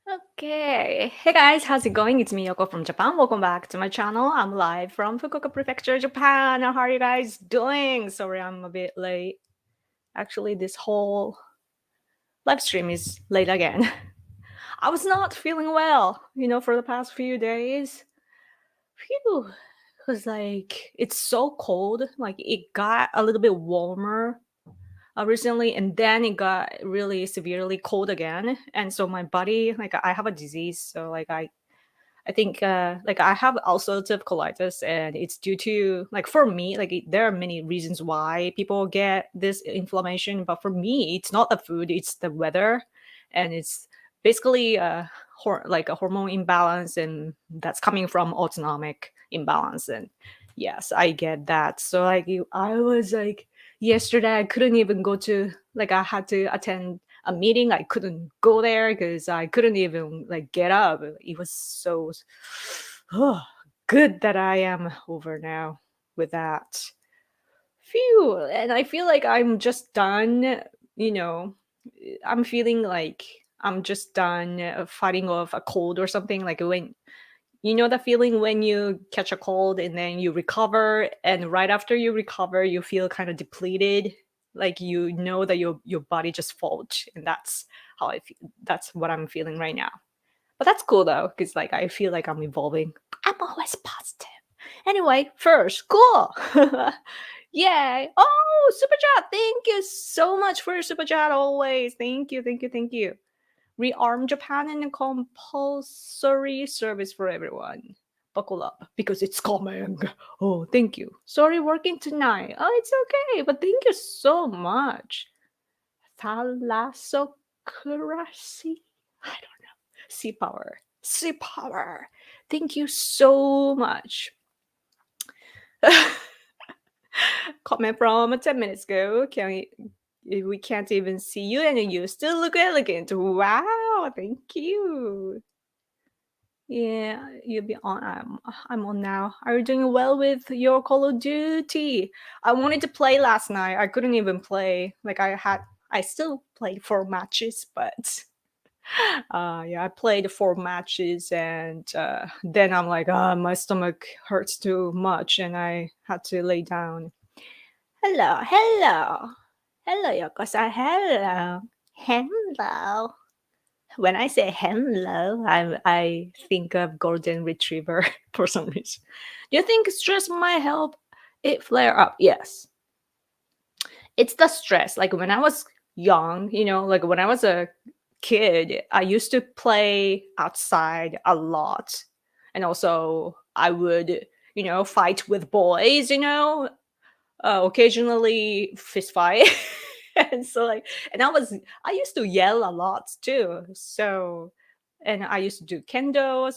Okay. Hey guys, how's it going? It's Miyoko from Japan. Welcome back to my channel. I'm live from Fukuoka Prefecture, Japan. How are you guys doing? Sorry, I'm a bit late. Actually, this whole live stream is late again. I was not feeling well, for the past few days. Phew. Because, it's so cold. Like, it got a little bit warmer recently, and then it got really severely cold again. And so my body, I have a disease, so I think I have ulcerative colitis, and it's due to, for me, there are many reasons why people get this inflammation, but for me it's not the food, it's the weather, and it's basically like a hormone imbalance, and that's coming from autonomic imbalance. And yes, I get that. So I was like, yesterday I couldn't even go to, I had to attend a meeting. I couldn't go there because I couldn't even get up. It was so oh, good that I am over now with that. Phew. And I feel like I'm just done, you know, I'm feeling like I'm just done fighting off a cold or something. Like when the feeling when you catch a cold and then you recover, and right after you recover, you feel kind of depleted. Like that your body just fault, and that's how I feel. That's what I'm feeling right now. But that's cool though, because I feel like I'm evolving. I'm always positive. Anyway, first, cool. Yay! Oh, super chat! Thank you so much for your super chat. Always, thank you, thank you, thank you. Rearm Japan in a compulsory service for everyone. Buckle up because it's coming. Oh, thank you. Sorry, working tonight. Oh, it's okay, but thank you so much. Thalassocracy? I don't know. Sea power. Sea power. Thank you so much. Comment from 10 minutes ago. We can't even see you and you still look elegant. Wow, thank you. Yeah, you'll be on. I'm on now. Are you doing well with your Call of Duty? I wanted to play last night. I couldn't even play. I still played 4 matches, but yeah, I played 4 matches, and then I'm like, my stomach hurts too much, and I had to lay down. Hello, hello, hello, Yoko-san. Hello, hello. When I say hello, I think of golden retriever for some reason. Do you think stress might help it flare up? Yes. It's the stress. Like when I was young, like when I was a kid, I used to play outside a lot. And also I would, fight with boys, occasionally fist fight. And so and I used to yell a lot too. So, and I used to do kendo,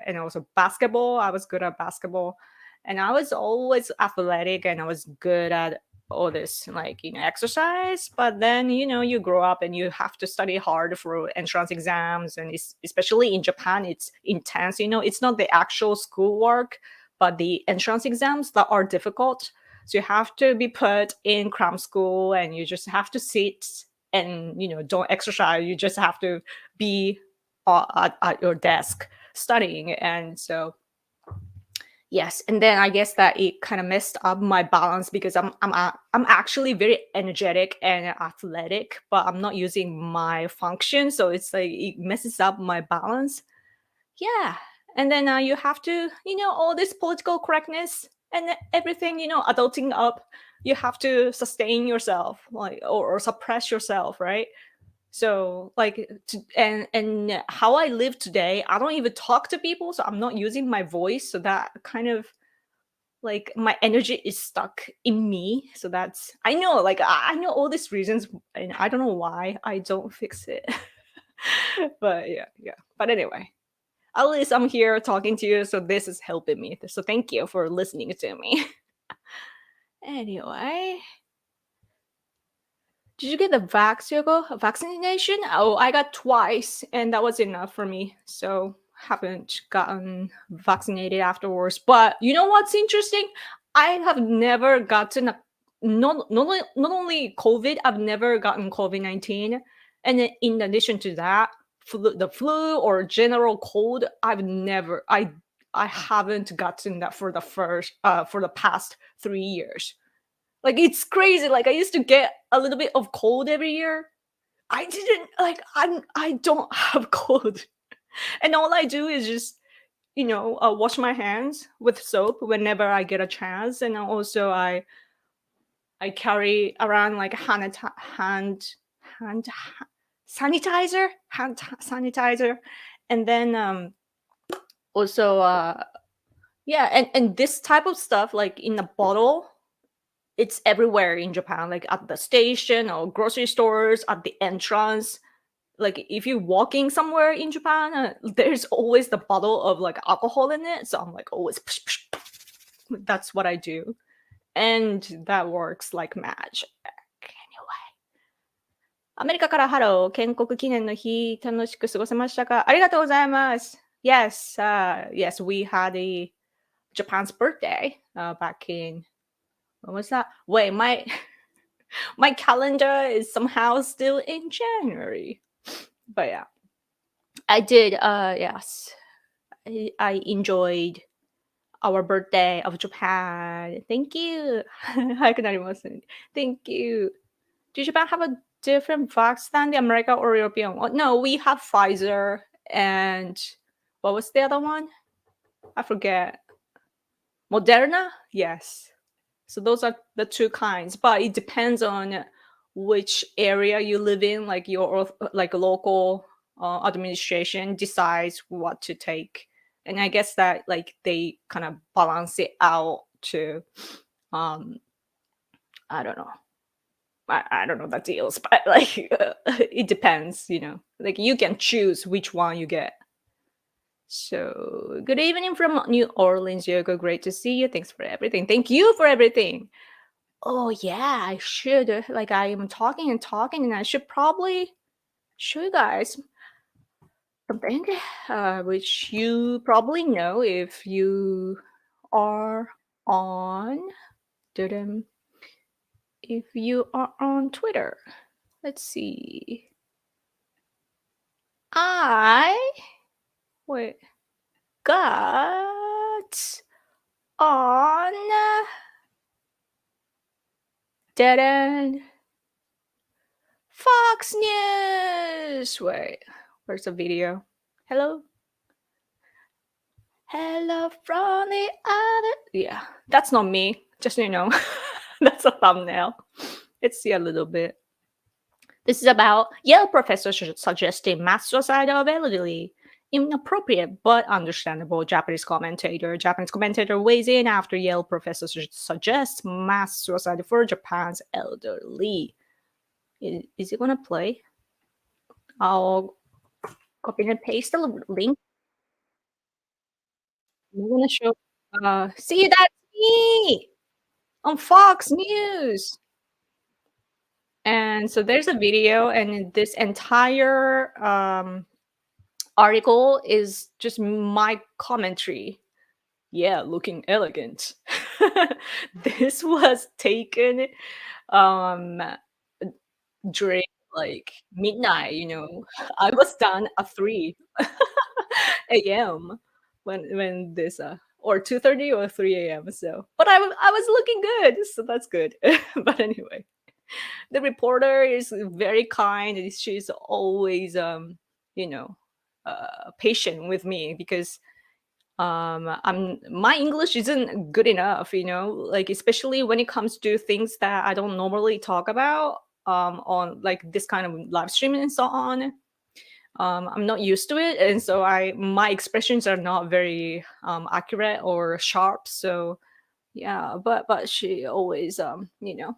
and also basketball. I was good at basketball, and I was always athletic, and I was good at all this exercise. But then you grow up and you have to study hard for entrance exams, and especially in Japan it's intense. It's not the actual schoolwork, but the entrance exams that are difficult. So you have to be put in cram school, and you just have to sit and don't exercise. You just have to be at your desk studying. And so yes, and then I guess that it kind of messed up my balance because I'm actually very energetic and athletic, but I'm not using my function, so it's like it messes up my balance. Yeah. And then you have to, all this political correctness and everything, adulting up, you have to sustain yourself, or suppress yourself, right? So and how I live today, I don't even talk to people, so I'm not using my voice, so that kind of my energy is stuck in me. So that's, I know, I know all these reasons, and I don't know why I don't fix it. But yeah, but anyway, at least I'm here talking to you, so this is helping me. So thank you for listening to me. Anyway, did you get the vaccination? Oh, I got twice, and that was enough for me. So haven't gotten vaccinated afterwards. But you know what's interesting? I have never gotten not only COVID. I've never gotten COVID-19, and then in addition to that, the flu or general cold, I haven't gotten that for the past 3 years. Like it's crazy. Like I used to get a little bit of cold every year. I didn't like I don't have cold. And all I do is just, wash my hands with soap whenever I get a chance. And also I carry around like hand sanitizer. And then also yeah, and this type of stuff like in a bottle, it's everywhere in Japan, like at the station or grocery stores, at the entrance. Like if you're walking somewhere in Japan, there's always the bottle of like alcohol in it. So I'm like always, that's what I do. And that works like magic. Anyway. アメリカからハロー、建国記念の日、楽しく過ごせましたか？ありがとうございます。Yes, yes, we had Japan's birthday back in, when was that? Wait, my calendar is somehow still in January. But yeah, I did. Yes, I enjoyed our birthday of Japan. Thank you. 早くなりますね。Thank you. Does Japan have a different vax than the American or European one? No, we have Pfizer and what was the other one? I forget. Moderna? Yes. So those are the two kinds, but it depends on which area you live in. Like your like local administration decides what to take, and I guess that like they kind of balance it out to, um, I don't know. I don't know the deals, but like it depends. Like you can choose which one you get. So, good evening from New Orleans, Yoko. Great to see you. Thanks for everything. Thank you for everything. Oh yeah, I should. Like I am talking and talking, and I should probably show you guys something, which you probably know if you are on. dudum, If you are on Twitter, let's see. I wait got on dead end Fox News. Wait, where's the video? Hello? Hello from the other. Yeah, that's not me. Just so you know, that's a thumbnail. Let's see a little bit. This is about Yale professor suggesting mass suicide of elderly. Inappropriate but understandable. Japanese commentator weighs in after Yale professor suggests mass suicide for Japan's elderly. Is it gonna play? I'll copy and paste the link. I'm gonna show. See, that's me on Fox News. And so there's a video, and this entire article is just my commentary. Yeah, looking elegant. This was taken um during like midnight, I was done at 3 a.m. when this or 2:30 or 3 a.m. So but I was looking good, so that's good. But anyway, the reporter is very kind, and she's always you know patient with me because I'm my English isn't good enough, like especially when it comes to things that I don't normally talk about on like this kind of live streaming and so on. I'm not used to it, and so my expressions are not very accurate or sharp. So yeah, but she always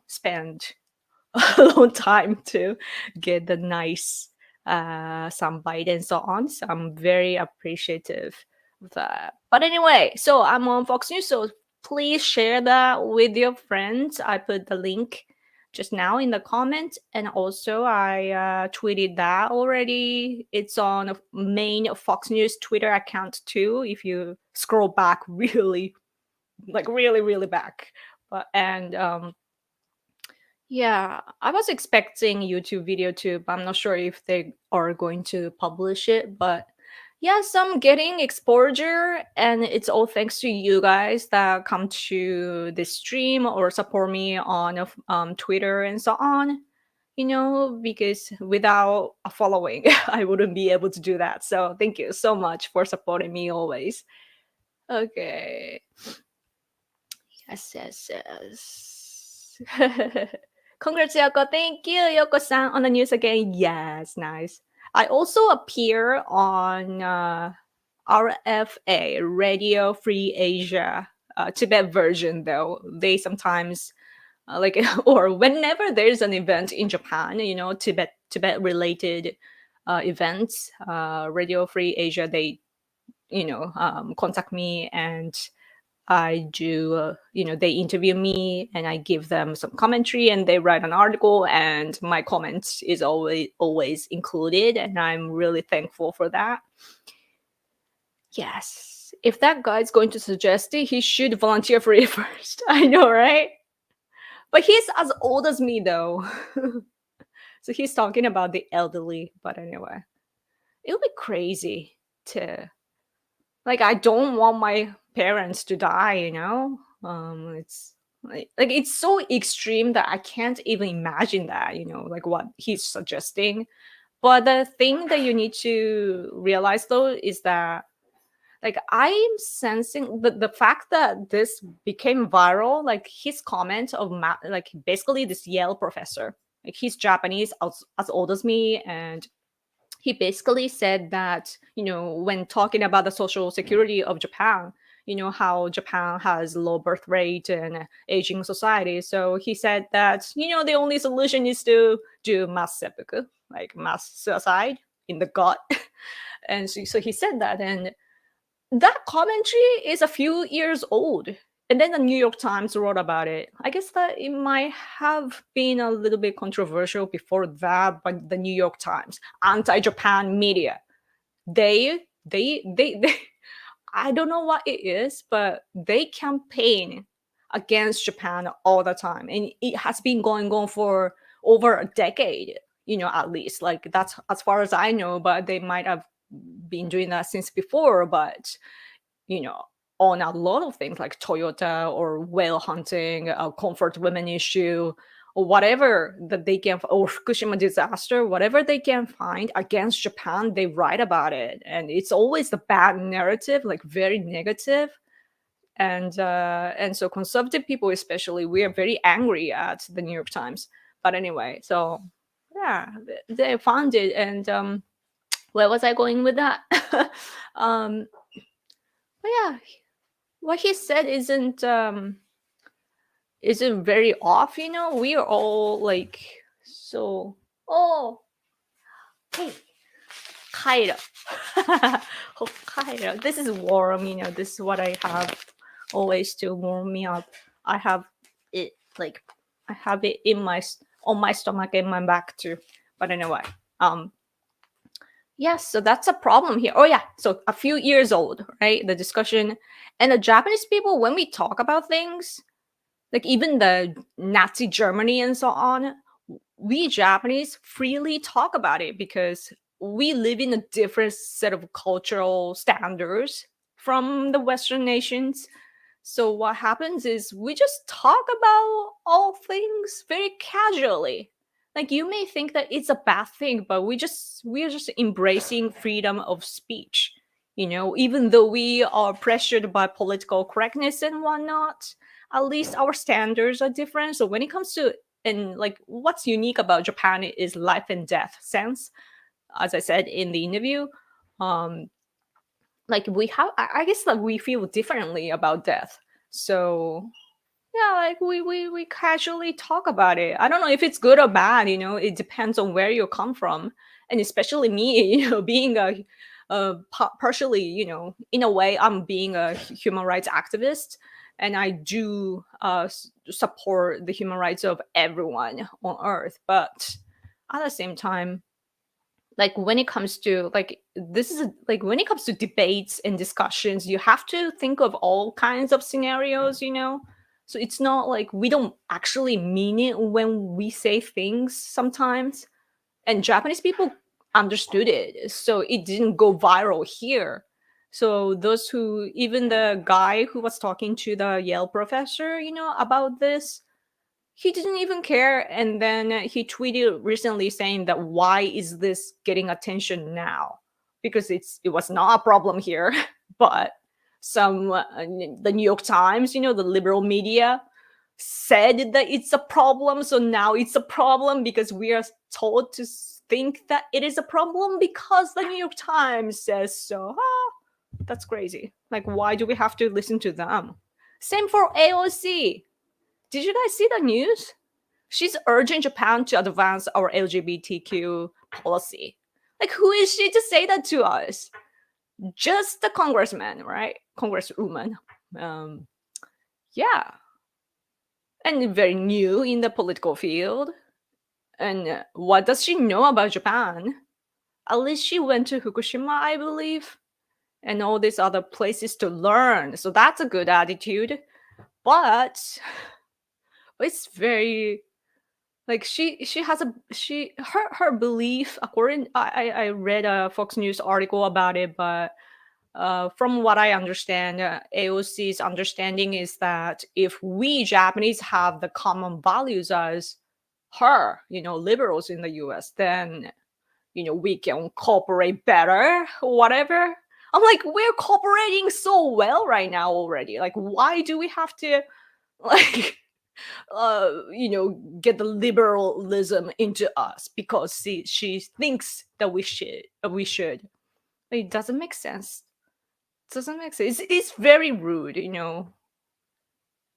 spend a long time to get the nice soundbite and so on. So I'm very appreciative of that. But anyway, so I'm on Fox News, so please share that with your friends. I put the link just now in the comment, and also I tweeted that already. It's on a main Fox News Twitter account too. If you scroll back really, like really, really back, but and Yeah, I was expecting YouTube video too, but I'm not sure if they are going to publish it. But yes, I'm getting exposure, and it's all thanks to you guys that come to this stream or support me on Twitter and so on. Because without a following, I wouldn't be able to do that. So thank you so much for supporting me always. Okay. Yes, yes, yes. Congrats, Yoko. Thank you, Yoko-san, on the news again. Yes, nice. I also appear on RFA, Radio Free Asia, Tibet version, though. They sometimes, like, or whenever there's an event in Japan, Tibet related events, Radio Free Asia, they, contact me and I do, they interview me and I give them some commentary and they write an article and my comment is always included and I'm really thankful for that. Yes. If that guy's going to suggest it, he should volunteer for it first. I know, right? But he's as old as me though. So he's talking about the elderly. But anyway, it would be crazy to like I don't want my parents to die. It's like it's so extreme that I can't even imagine that, like what he's suggesting. But the thing that you need to realize though is that like I'm sensing the fact that this became viral, like his comment of like basically this Yale professor, like he's Japanese as old as me, and he basically said that when talking about the social security of Japan, how Japan has low birth rate and aging society, so he said that the only solution is to do mass seppuku, like mass suicide in the gut. And so he said that, and that commentary is a few years old. And then the New York Times wrote about it. I guess that it might have been a little bit controversial before that, but the New York Times, anti-Japan media, they I don't know what it is, but they campaign against Japan all the time. And it has been going on for over a decade, at least. Like that's as far as I know, but they might have been doing that since before. But you know, on a lot of things like Toyota or whale hunting, comfort women issue, or whatever that they can, or Fukushima disaster, whatever they can find against Japan, they write about it, and it's always the bad narrative, like very negative. And so conservative people, especially, we are very angry at the New York Times. But anyway, so yeah, they found it, and where was I going with that? um, but yeah, what he said isn't very off. We are all like so. Oh, hey, Kairo. Hokkaido. This is warm. This is what I have always to warm me up. I have it like I have it on my stomach and my back too. But anyway, yes, so that's a problem here. Oh yeah, so a few years old, right? The discussion, and the Japanese people, when we talk about things, like even the Nazi Germany and so on, we Japanese freely talk about it because we live in a different set of cultural standards from the Western nations. So what happens is we just talk about all things very casually. Like you may think that it's a bad thing, but we are just embracing freedom of speech. Even though we are pressured by political correctness and whatnot, at least our standards are different. So when it comes to and like what's unique about Japan is life and death sense, as I said in the interview. Like we have, I guess that we feel differently about death. So yeah, like we casually talk about it. I don't know if it's good or bad. It depends on where you come from, and especially me. Being partially, in a way, I'm being a human rights activist, and I do support the human rights of everyone on Earth. But at the same time, like when it comes to like this is like when it comes to debates and discussions, you have to think of all kinds of scenarios. So it's not like we don't actually mean it when we say things sometimes. And Japanese people understood it, so it didn't go viral here. So those who, even the guy who was talking to the Yale professor, about this, he didn't even care. And then he tweeted recently saying that why is this getting attention now? Because it was not a problem here, but the New York Times, the liberal media, said that it's a problem. So now it's a problem because we are told to think that it is a problem because the New York Times says so. That's crazy. Like, why do we have to listen to them? Same for AOC. Did you guys see the news? She's urging Japan to advance our LGBTQ policy. Like, who is she to say that to us? Just the congressman, right? Congresswoman. Um, yeah. And very new in the political field. And what does she know about Japan? At least she went to Fukushima, I believe, and all these other places to learn. So that's a good attitude. But it's very, like, she has her belief, according, I read a Fox News article about it, but from what I understand, AOC's understanding is that if we Japanese have the common values as her, liberals in the US, then we can cooperate better, whatever. I'm like, we're cooperating so well right now already. Like, why do we have to, like, get the liberalism into us because she thinks that we should. It doesn't make sense. It doesn't make sense. It's very rude.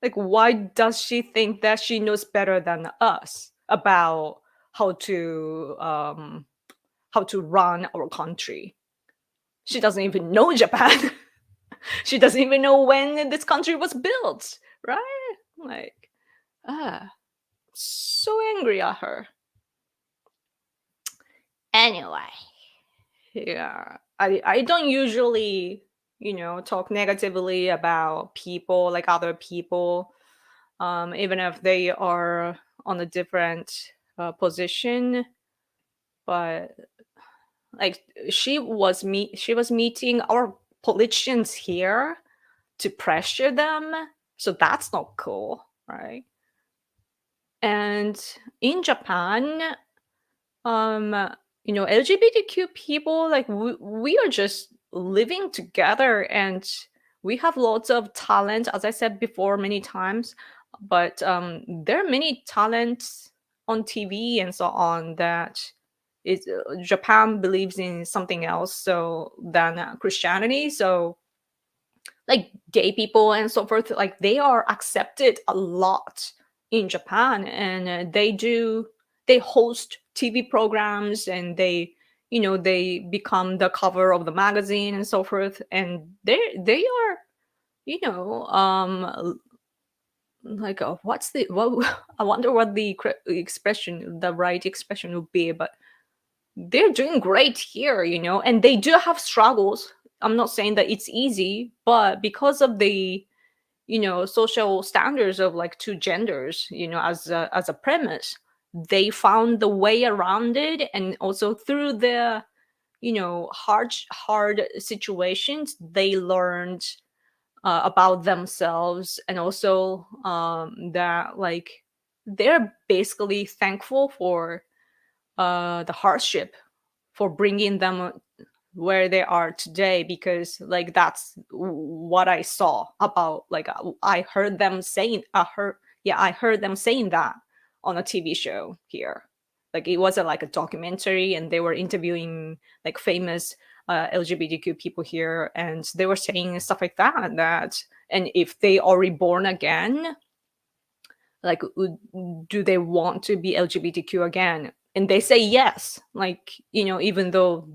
Like, why does she think that she knows better than us about how to run our country? She doesn't even know Japan. She doesn't even know when this country was built, right? Like, so angry at her. Anyway, yeah, I don't usually, talk negatively about people, like other people, even if they are on a different position. But like, she was meeting our politicians here to pressure them, so that's not cool, right? And in Japan, LGBTQ people, like, we are just living together, and we have lots of talent, as I said before many times. But there are many talents on TV and so on that is Japan believes in something else so than Christianity. So, like, gay people and so forth, like, they are accepted a lot in Japan, and they host TV programs, and they become the cover of the magazine and so forth, and they are, you know like, what I wonder what the right expression would be, but they're doing great here, and they do have struggles. I'm not saying that it's easy, but because of the social standards of, like, two genders, as a premise, they found the way around it. And also through the hard situations, they learned about themselves, and also that, like, they're basically thankful for the hardship for bringing them where they are today, because, like, that's what I saw about, like, I heard them saying I heard them saying that on a TV show here. Like, it was like a documentary, and they were interviewing, like, famous LGBTQ people here, and they were saying stuff like that. And if they are reborn again, like, do they want to be LGBTQ again? And they say yes, like, even though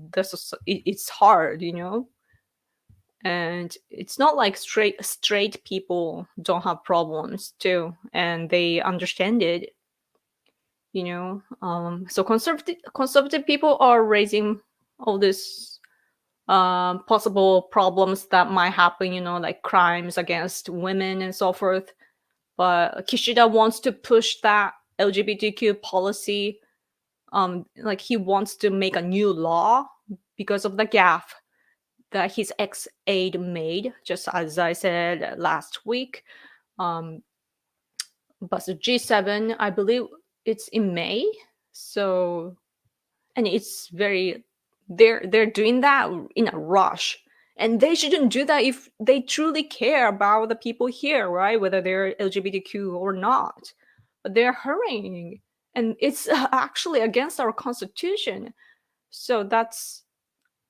it's hard, and it's not like straight people don't have problems too, and they understand it. So conservative people are raising all this possible problems that might happen, like crimes against women and so forth. but Kishida wants to push that LGBTQ policy. Like he wants to make a new law because of the gaffe that his ex-aide made, just as I said last week. Um, but the G7, I believe it's in May. So, and it's very, they're doing that in a rush. And they shouldn't do that if they truly care about the people here, right? Whether they're LGBTQ or not. But they're hurrying. And it's actually against our constitution. So that's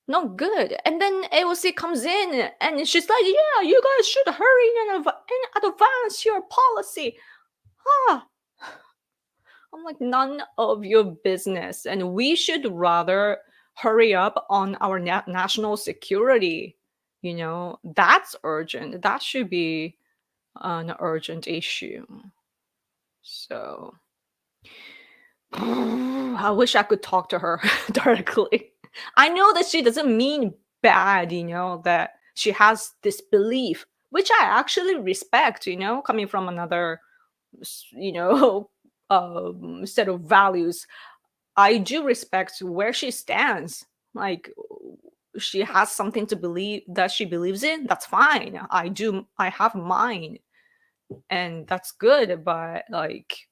not good. And then AOC comes in and she's like, yeah, you guys should hurry and advance your policy. Ah, I'm like, none of your business. And we should rather hurry up on our national security. You know, that's urgent. That should be an urgent issue. So I wish I could talk to her directly. I know that she doesn't mean bad, you know, that she has this belief, which I actually respect, you know, coming from another, you know, set of values. I do respect where she stands. Like, she has something to believe that she believes in. That's fine. I do. I have mine, and that's good. But like,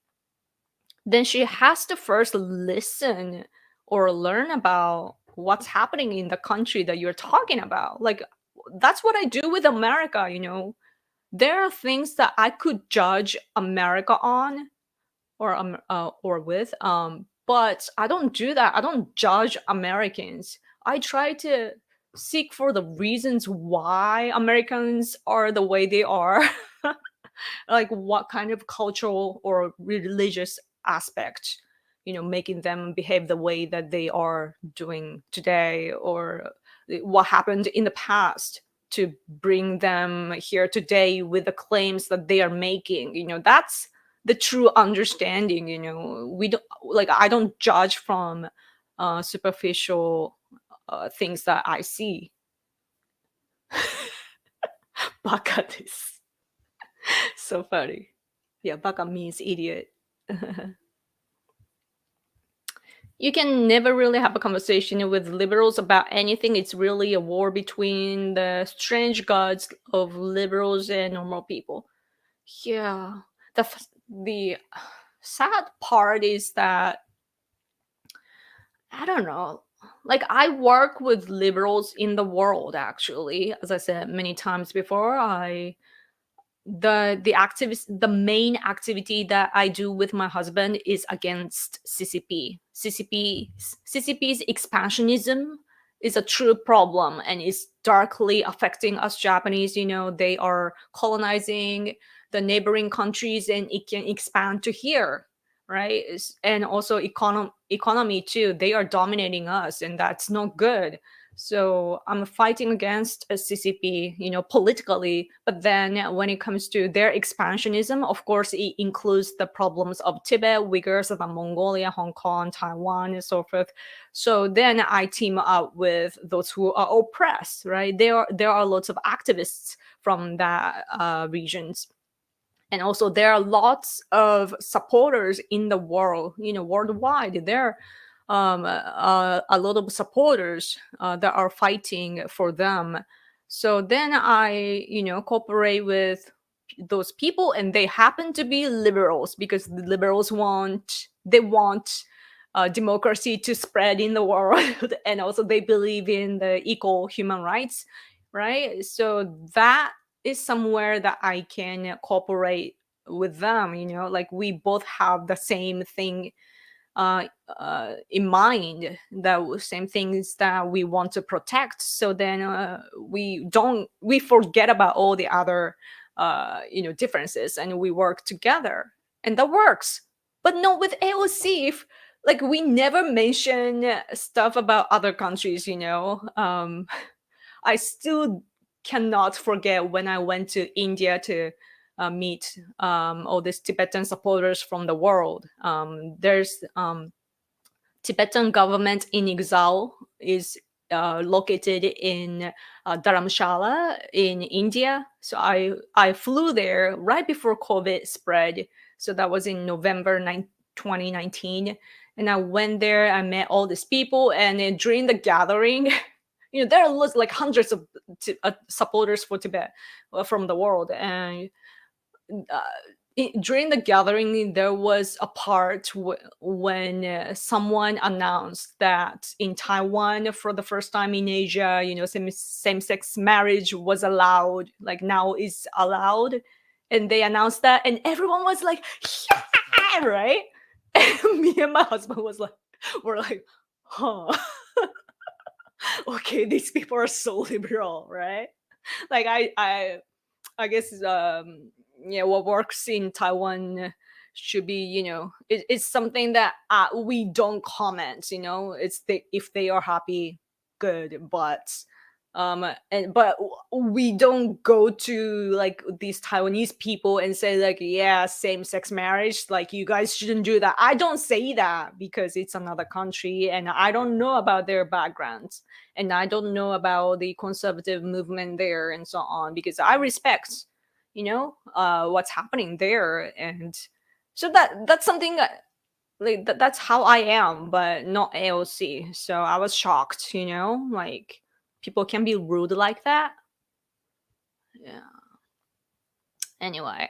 then she has to first listen or learn about what's happening in the country that you're talking about. Like, that's what I do with America. You know, there are things that I could judge America on or with, but I don't do that. I don't judge Americans. I try to seek for the reasons why Americans are the way they are. Like what kind of cultural or religious aspect, you know, making them behave the way that they are doing today, or what happened in the past to bring them here today with the claims that they are making. You know, that's the true understanding. You know, we don't, like, I don't judge from superficial things that I see. Baka this. So funny. Yeah, baka means idiot. You can never really have a conversation with liberals about anything. It's really a war between the strange gods of liberals and normal people. Yeah. The sad part is that, I don't know. Like, I work with liberals in the world, actually. As I said many times before, the main activity that I do with my husband is against CCP's expansionism is a true problem and is darkly affecting us Japanese. You know, they are colonizing the neighboring countries and it can expand to here, right? And also economy too. They are dominating us and that's not good. So I'm fighting against a CCP, you know, politically. But then when it comes to their expansionism, of course, it includes the problems of Tibet, Uyghurs, Mongolia, Hong Kong, Taiwan, and so forth. So then I team up with those who are oppressed, right? There are lots of activists from that regions. And also there are lots of supporters in the world, you know, worldwide. There a lot of supporters that are fighting for them. So then I, you know, cooperate with those people, and they happen to be liberals because the liberals want democracy to spread in the world, and also they believe in the equal human rights, right? So that is somewhere that I can cooperate with them. You know, like we both have the same thing in mind, the same things that we want to protect. So then we forget about all the other you know, differences, and we work together, and that works. But not with AOC. If, like, we never mention stuff about other countries, you know. I still cannot forget when I went to India to meet all these Tibetan supporters from the world. There's Tibetan government in exile is located in Dharamshala in India. So I flew there right before COVID spread. So that was in November 2019, and I went there. I met all these people, and then during the gathering, there was like hundreds of supporters for Tibet from the world, and uh, during the gathering there was a part when someone announced that in Taiwan for the first time in Asia, same-sex marriage was allowed, like now is allowed, and they announced that, and everyone was like, yeah, right. And me and my husband were like, huh. Okay, these people are so liberal, right? Like I guess yeah, what works in Taiwan should be, it's something that we don't comment. If they are happy, good, but we don't go to like these Taiwanese people and say like, yeah, same sex marriage, like you guys shouldn't do that. I don't say that because it's another country and I don't know about their backgrounds, and I don't know about the conservative movement there and so on, because I respect, what's happening there. And so that's something that, like that's how I am, but not AOC. So I was shocked, like people can be rude like that. Yeah. Anyway,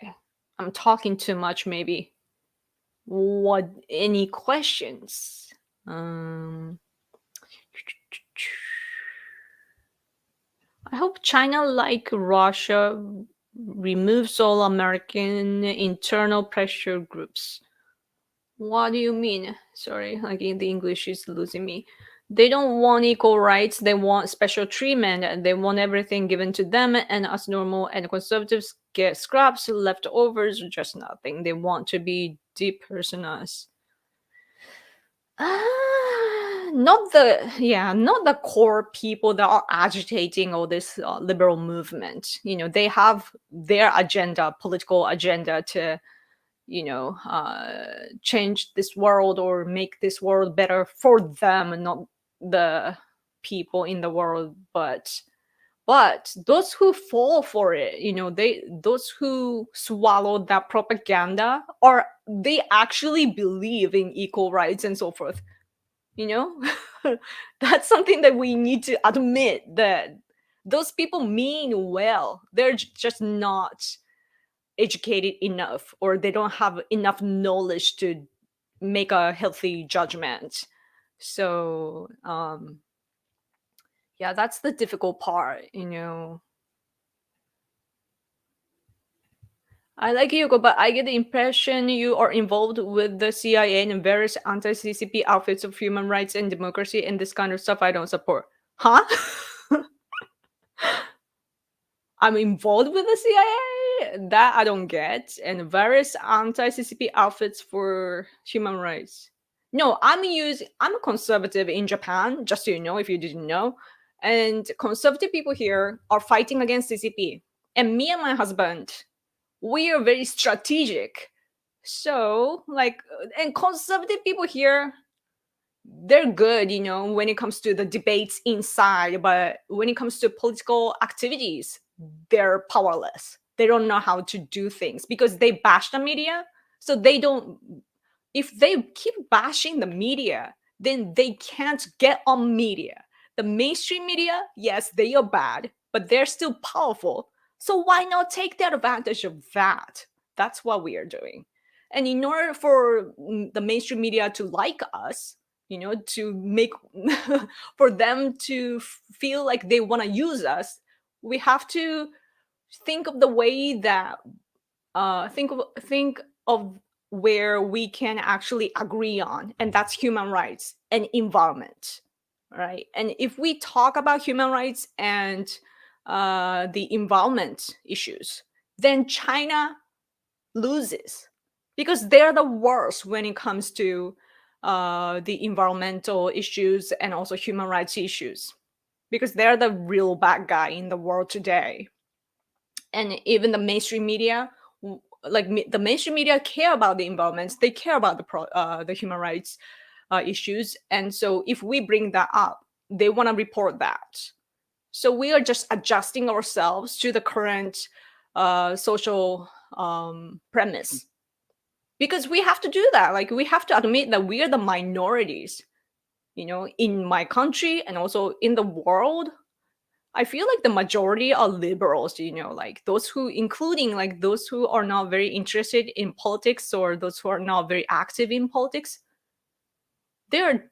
I'm talking too much maybe. What, any questions? I hope China, like Russia, removes all American internal pressure groups. What do you mean? Sorry, like the English is losing me. They don't want equal rights, they want special treatment, and they want everything given to them, and us normal and conservatives get scraps, leftovers, just nothing. They want to be depersonalized. Not the core people that are agitating all this liberal movement. They have their agenda, political agenda to change this world or make this world better for them and not the people in the world. But those who fall for it, those who swallow that propaganda, or they actually believe in equal rights and so forth, you know that's something that we need to admit, that those people mean well, they're just not educated enough, or they don't have enough knowledge to make a healthy judgment. So yeah, that's the difficult part. I like you, but I get the impression you are involved with the CIA and various anti-CCP outfits of human rights and democracy, and this kind of stuff I don't support. Huh? I'm involved with the CIA? That I don't get. And various anti-CCP outfits for human rights. No, I'm a conservative in Japan, just so you know, if you didn't know. And conservative people here are fighting against CCP. And me and my husband, we are very strategic. So, like, and conservative people here, they're good, when it comes to the debates inside, but when it comes to political activities, they're powerless. They don't know how to do things because they bash the media. So they don't, if they keep bashing the media, then they can't get on media. The mainstream media, yes, they are bad, but they're still powerful. So why not take the advantage of that? That's what we are doing. And in order for the mainstream media to like us, to make for them to feel like they want to use us, we have to think of the way that think of where we can actually agree on, and that's human rights and environment, right? And if we talk about human rights and the environment issues, then China loses because they're the worst when it comes to the environmental issues and also human rights issues, because they're the real bad guy in the world today. And even the mainstream media, the mainstream media care about the environment, they care about the human rights issues. And so if we bring that up, they want to report that. So we are just adjusting ourselves to the current social premise, because we have to do that. Like, we have to admit that we are the minorities, in my country and also in the world. I feel like the majority are liberals, like those who, including like those who are not very interested in politics, or those who are not very active in politics. They're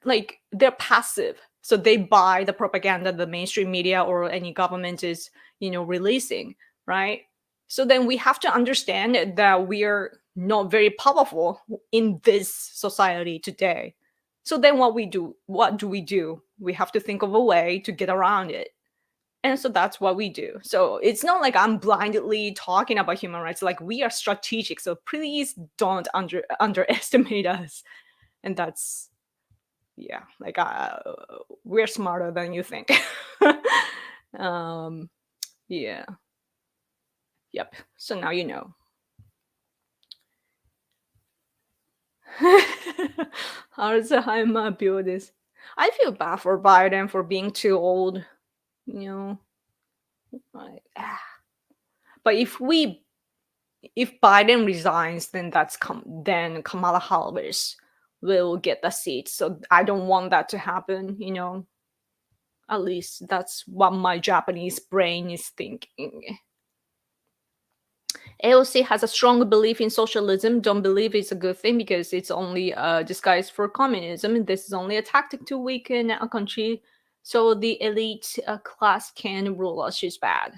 passive. So they buy the propaganda the mainstream media or any government is, releasing, right? So then we have to understand that we are not very powerful in this society today. So then what do we do? We have to think of a way to get around it. And so that's what we do. So it's not like I'm blindly talking about human rights. Like, we are strategic. So please don't underestimate us. And that's, yeah, like, we're smarter than you think. um, yeah. Yep. So now you know. How does Haima build this? I feel bad for Biden for being too old. You know, like, but if Biden resigns, then then Kamala Harris will get the seat. So I don't want that to happen. At least that's what my Japanese brain is thinking. AOC has a strong belief in socialism. Don't believe it's a good thing because it's only a disguise for communism. This is only a tactic to weaken a country so the elite class can rule us. She's bad.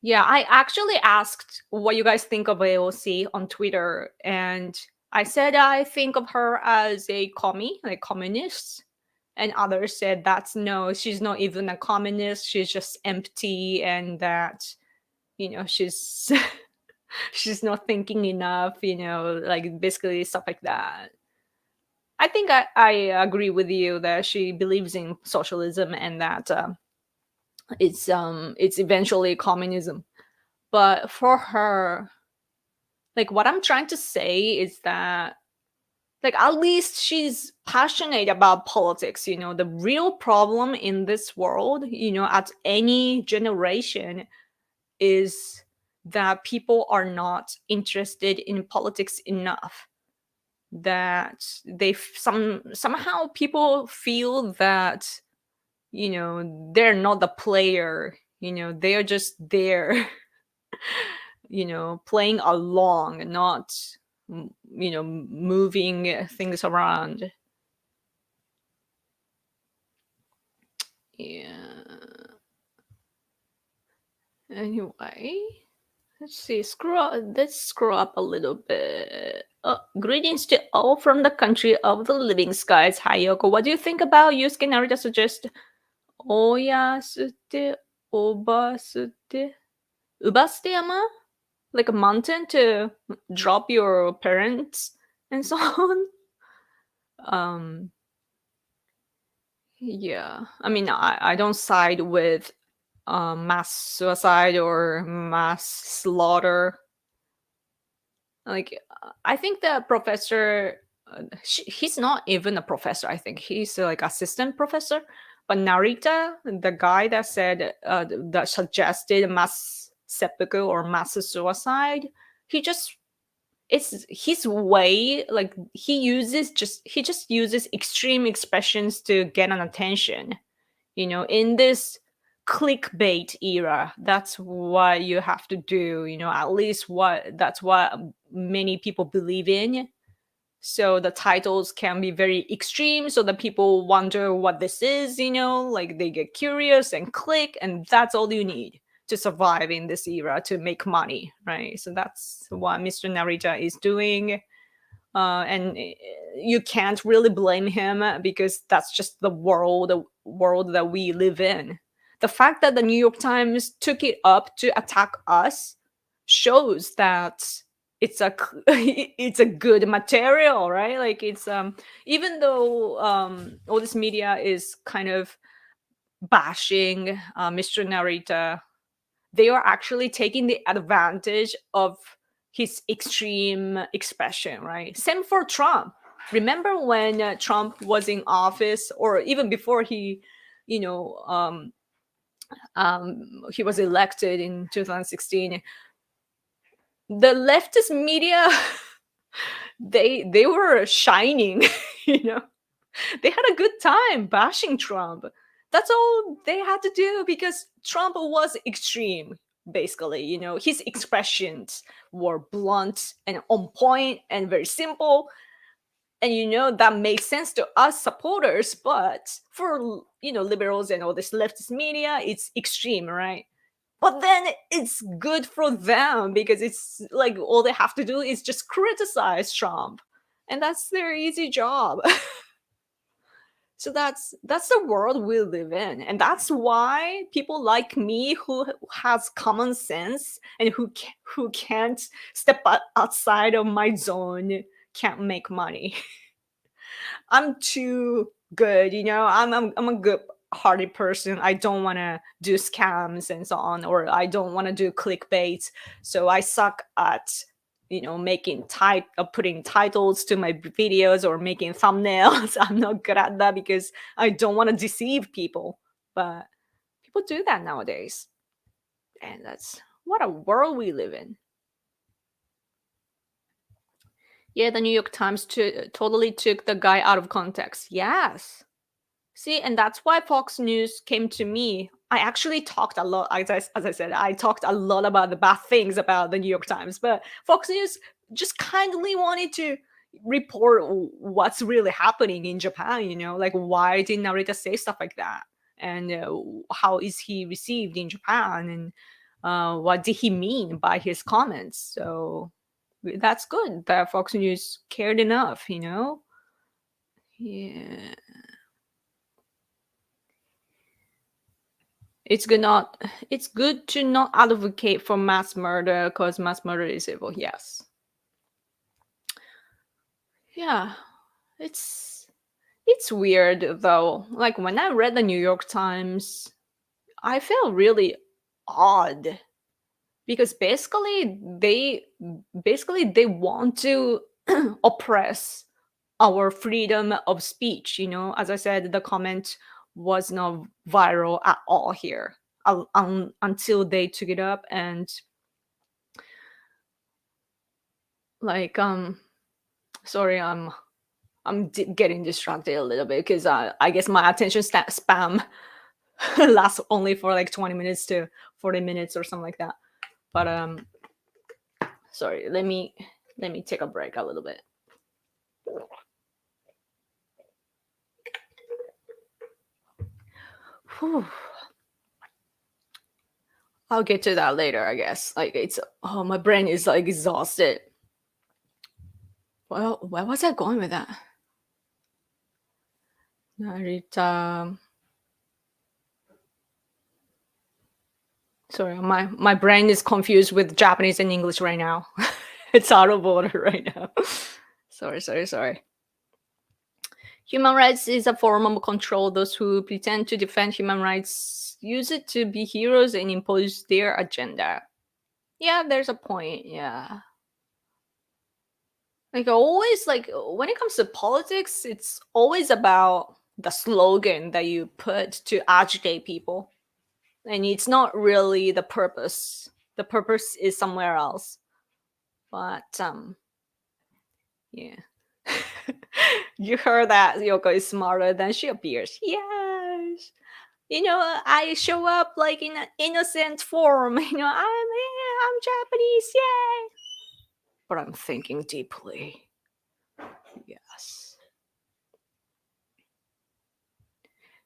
Yeah, I actually asked what you guys think of AOC on Twitter, and I said I think of her as a commie, like communist. And others said that's no, she's not even a communist, she's just empty, and that, she's she's not thinking enough, like basically stuff like that. I think I agree with you that she believes in socialism and that it's eventually communism. But for her, like, what I'm trying to say is that, like, at least she's passionate about politics. The real problem in this world, at any generation, is that people are not interested in politics enough. That somehow people feel that, they're not the player. They are just there. Playing along, not moving things around. Yeah. Anyway, let's see. Let's scroll up a little bit. Greetings to all from the country of the living skies. Hi, Yoko. What do you think about Yusuke Narita suggest Oyasute Obasute Ubasuteyama? Like a mountain to drop your parents and so on. Yeah, I mean, I don't side with mass suicide or mass slaughter. Like, I think the professor, he's not even a professor. I think he's like assistant professor. But Narita, the guy that said that suggested mass seppuku or mass suicide, he just it's his way. Like, he just uses extreme expressions to get an attention. In this clickbait era, that's what you have to do. At least that's what many people believe in. So the titles can be very extreme so that people wonder what this is. Like, they get curious and click, and that's all you need to survive in this era, to make money, right? So that's what Mr. Narita is doing. And you can't really blame him, because that's just the world that we live in. The fact that the New York Times took it up to attack us shows that it's a good material, right? Like, it's even though all this media is kind of bashing Mr. Narita, they are actually taking the advantage of his extreme expression, right? Same for Trump. Remember when Trump was in office, or even before he he was elected in 2016, the leftist media they were shining. you know they had a good time bashing Trump. That's all they had to do because Trump was extreme. Basically, his expressions were blunt and on point and very simple, and that makes sense to us supporters. But for liberals and all this leftist media, it's extreme, right? But then it's good for them because it's like all they have to do is just criticize Trump, and that's their easy job. So that's the world we live in, and that's why people like me who has common sense and who can't step outside of my zone can't make money. I'm too good, I'm a good hearted person. I don't want to do scams and so on, or I don't want to do clickbait. So I suck at making putting titles to my videos or making thumbnails. I'm not good at that because I don't want to deceive people. But people do that nowadays, and that's what a world we live in. Yeah, the New York Times totally took the guy out of context. Yes. See, and that's why Fox News came to me. I actually talked a lot, as I said, I talked a lot about the bad things about the New York Times, but Fox News just kindly wanted to report what's really happening in Japan, like why did Narita say stuff like that? And how is he received in Japan? And what did he mean by his comments? So that's good that Fox News cared enough. Yeah. It's good to not advocate for mass murder because mass murder is evil. Yes. Yeah. It's weird though. Like when I read the New York Times, I felt really odd because basically they want to oppress our freedom of speech. As I said, the comment was not viral at all here until they took it up. And like sorry, I'm getting distracted a little bit because I guess my attention spam lasts only for like 20 minutes to 40 minutes or something like that. But sorry, let me take a break a little bit. Whew. I'll get to that later, I guess. Like my brain is like exhausted. Well, where was I going with that? Narita. Sorry, my brain is confused with Japanese and English right now. It's out of order right now. Sorry. Human rights is a form of control. Those who pretend to defend human rights use it to be heroes and impose their agenda. Yeah, there's a point. Yeah. Like always, like when it comes to politics, it's always about the slogan that you put to agitate people. And it's not really the purpose. The purpose is somewhere else. But yeah. You heard that Yoko is smarter than she appears. Yes. I show up like in an innocent form. I'm Japanese, yay. But I'm thinking deeply. Yes.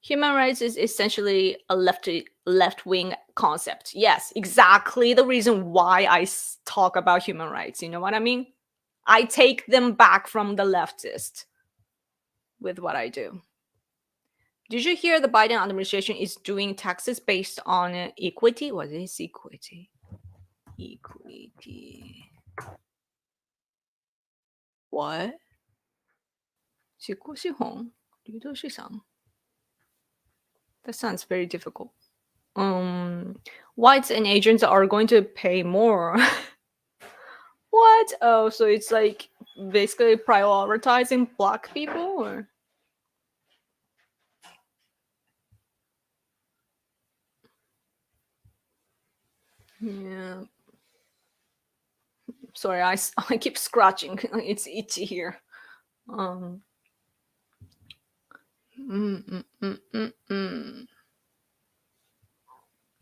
Human rights is essentially a left wing concept. Yes, exactly the reason why I talk about human rights. You know what I mean? I take them back from the leftist with what I do. Did you hear the Biden administration is doing taxes based on equity? What is equity? Equity. What? 自己资本流动市场. That sounds very difficult. Whites and Asians are going to pay more. What? Oh, so it's like basically prioritizing black people, or Yeah. Sorry, I keep scratching. It's itchy here. Um. Mm, mm, mm, mm, mm.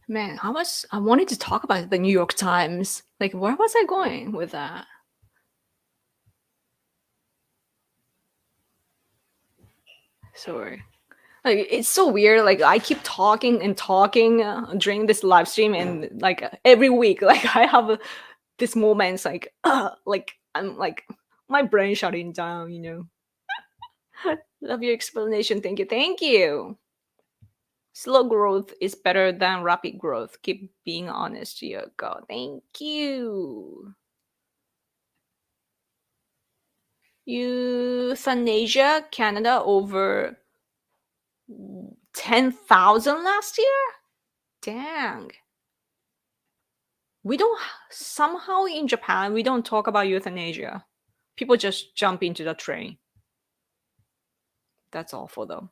Man, I wanted to talk about the New York Times. Like, where was I going with that? Sorry. Like, it's so weird. Like, I keep talking and talking during this live stream, and like every week, like I have this moments like I'm like my brain shutting down. Love your explanation. Thank you. Thank you. Slow growth is better than rapid growth. Keep being honest, Yoko. Thank you. Euthanasia, Canada over 10,000 last year? Dang. We don't, somehow in Japan, we don't talk about euthanasia. People just jump into the train. That's awful though.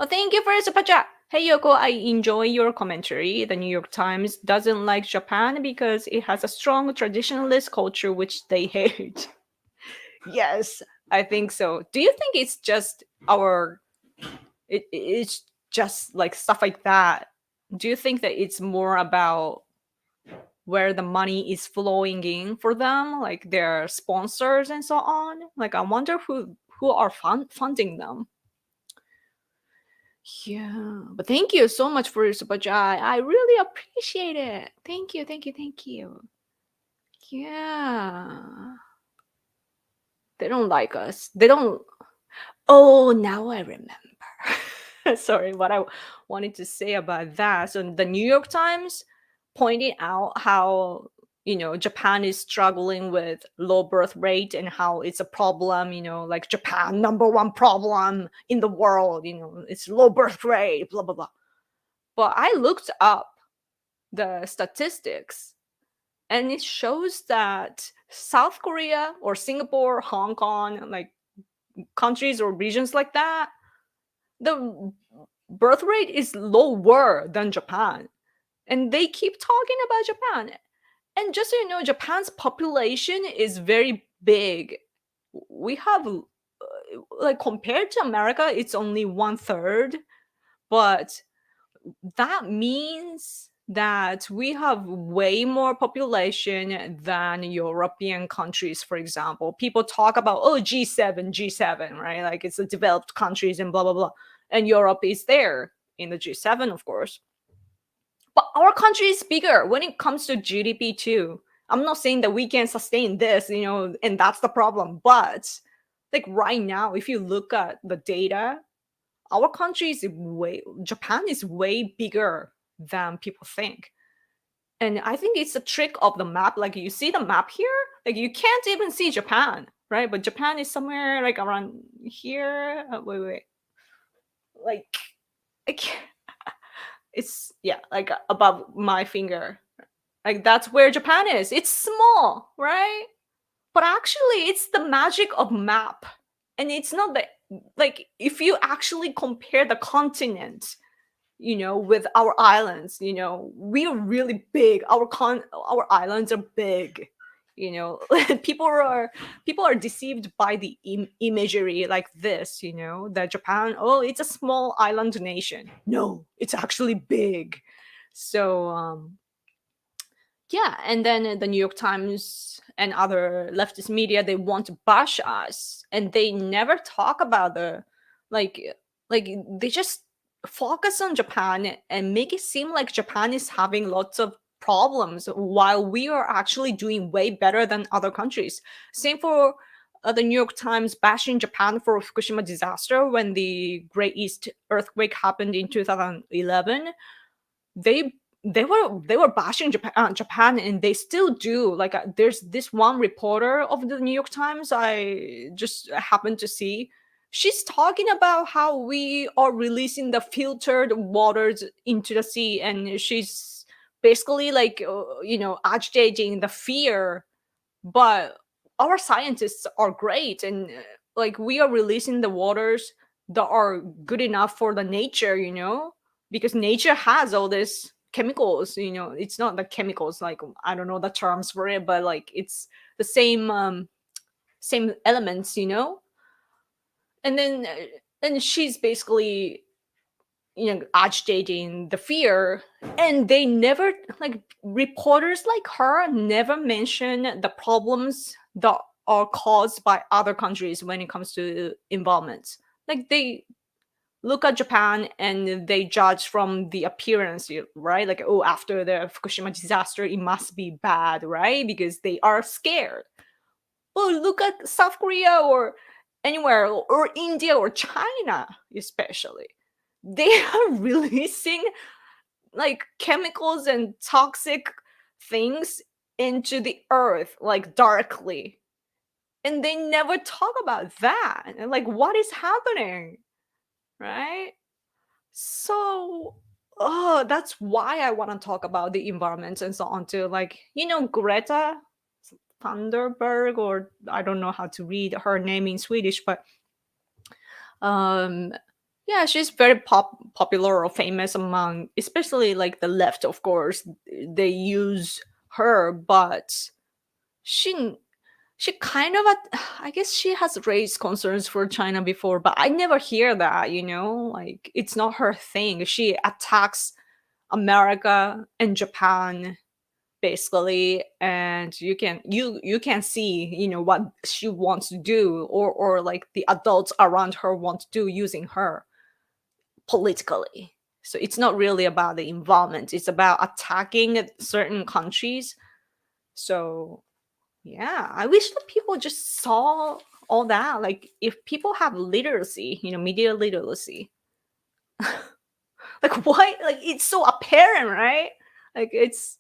Oh, thank you for the super chat. Hey Yoko, I enjoy your commentary. The New York Times doesn't like Japan because it has a strong traditionalist culture which they hate. Yes, I think so. Do you think it's just it's just like stuff like that? Do you think that it's more about where the money is flowing in for them, like their sponsors and so on? Like, I wonder who are funding them. Yeah, but thank you so much for your super chat. I really appreciate it. Thank you, thank you, thank you. Yeah, they don't like us. They don't. Oh, now I remember. Sorry, what I wanted to say about that. So the New York Times pointed out how Japan is struggling with low birth rate and how it's a problem. Like Japan number one problem in the world. It's low birth rate. Blah blah blah. But I looked up the statistics, and it shows that South Korea or Singapore, Hong Kong, like countries or regions like that, the birth rate is lower than Japan. And they keep talking about Japan. And just so you know, Japan's population is very big. We have, like, compared to America, it's only one third. But that means that we have way more population than European countries, for example. People talk about, oh, G7, G7, right? Like it's the developed countries and blah, blah, blah. And Europe is there in the G7, of course. But our country is bigger when it comes to GDP, too. I'm not saying that we can sustain this, and that's the problem. But like right now, if you look at the data, our country is Japan is way bigger than people think. And I think it's a trick of the map. Like you see the map here, like you can't even see Japan, right? But Japan is somewhere like around here. Wait, like I can't, it's, yeah, like above my finger. Like that's where Japan is. It's small, right? But actually, it's the magic of map, and it's not that, like, if you actually compare the continent, with our islands, we're really big. Our islands are big. People are deceived by the imagery like this. That Japan, oh, it's a small island nation. No, it's actually big. So yeah, and then the New York Times and other leftist media, they want to bash us, and they never talk about like like they just focus on Japan and make it seem like Japan is having lots of problems while we are actually doing way better than other countries. Same for the New York Times bashing Japan for Fukushima disaster when the Great East earthquake happened in 2011. They were bashing Japan, and they still do. Like, there's this one reporter of the New York Times I just happened to see. She's talking about how we are releasing the filtered waters into the sea, and she's basically like, agitating the fear. But our scientists are great, and like we are releasing the waters that are good enough for the nature, because nature has all this chemicals, it's not the chemicals, like I don't know the terms for it, but like it's the same elements, and then and she's basically agitating the fear, and they never, like, reporters like her never mention the problems that are caused by other countries when it comes to involvement. Like, they look at Japan and they judge from the appearance, right? Like, oh, after the Fukushima disaster it must be bad, right? Because they are scared. Oh, look at South Korea or anywhere, or India or China especially. They are releasing like chemicals and toxic things into the earth, like darkly. And they never talk about that. And like, what is happening? Right? So, oh, that's why I want to talk about the environment and so on too. Like, Greta Thunderberg, or I don't know how to read her name in Swedish, but um yeah, she's very popular or famous among, especially like the left, of course. They use her, but she she kind of I guess she has raised concerns for China before, but I never hear that, like it's not her thing. She attacks America and Japan basically, and you can see what she wants to do, or like the adults around her want to do using her politically. So it's not really about the involvement, it's about attacking certain countries. So yeah, I wish that people just saw all that. Like, if people have literacy, media literacy, like, why, like, it's so apparent, right? Like, it's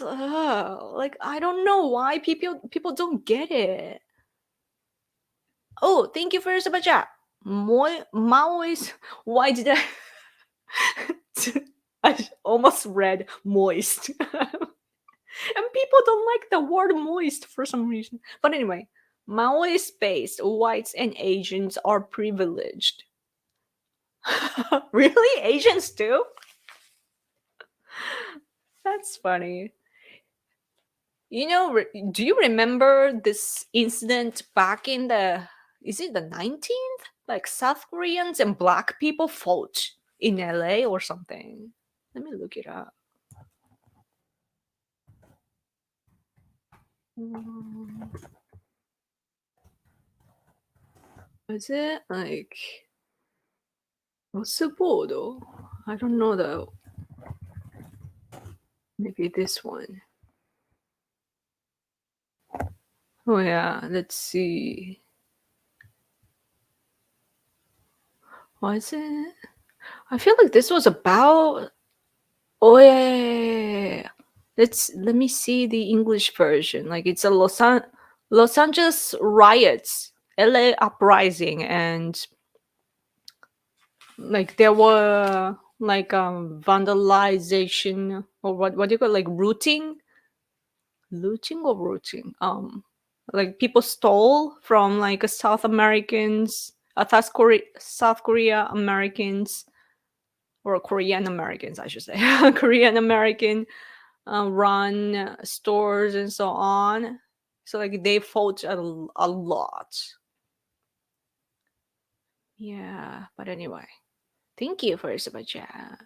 like, I don't know why people don't get it. Oh, thank you for your super chat. Maoist. Why did I? I almost read moist. And people don't like the word moist for some reason. But anyway, Maoist based whites and Asians are privileged. Really? Asians too? That's funny. Do you remember this incident back in is it the 19th? Like, South Koreans and black people fought in LA or something. Let me look it up. Mm, Was it like, what's the board? I don't know though. Maybe this one. Oh yeah, let's see. Was it? I feel like this was about. Oh yeah, yeah, yeah, yeah. Let me see the English version. Like, it's a Los Angeles riots, LA uprising, and like there were like vandalization, or what do you call, like, looting or rooting. Like, people stole from like South Americans, South Korea Americans, or Korean Americans, I should say, Korean American run stores and so on. So like they fought a lot. Yeah, but anyway, thank you for your super chat.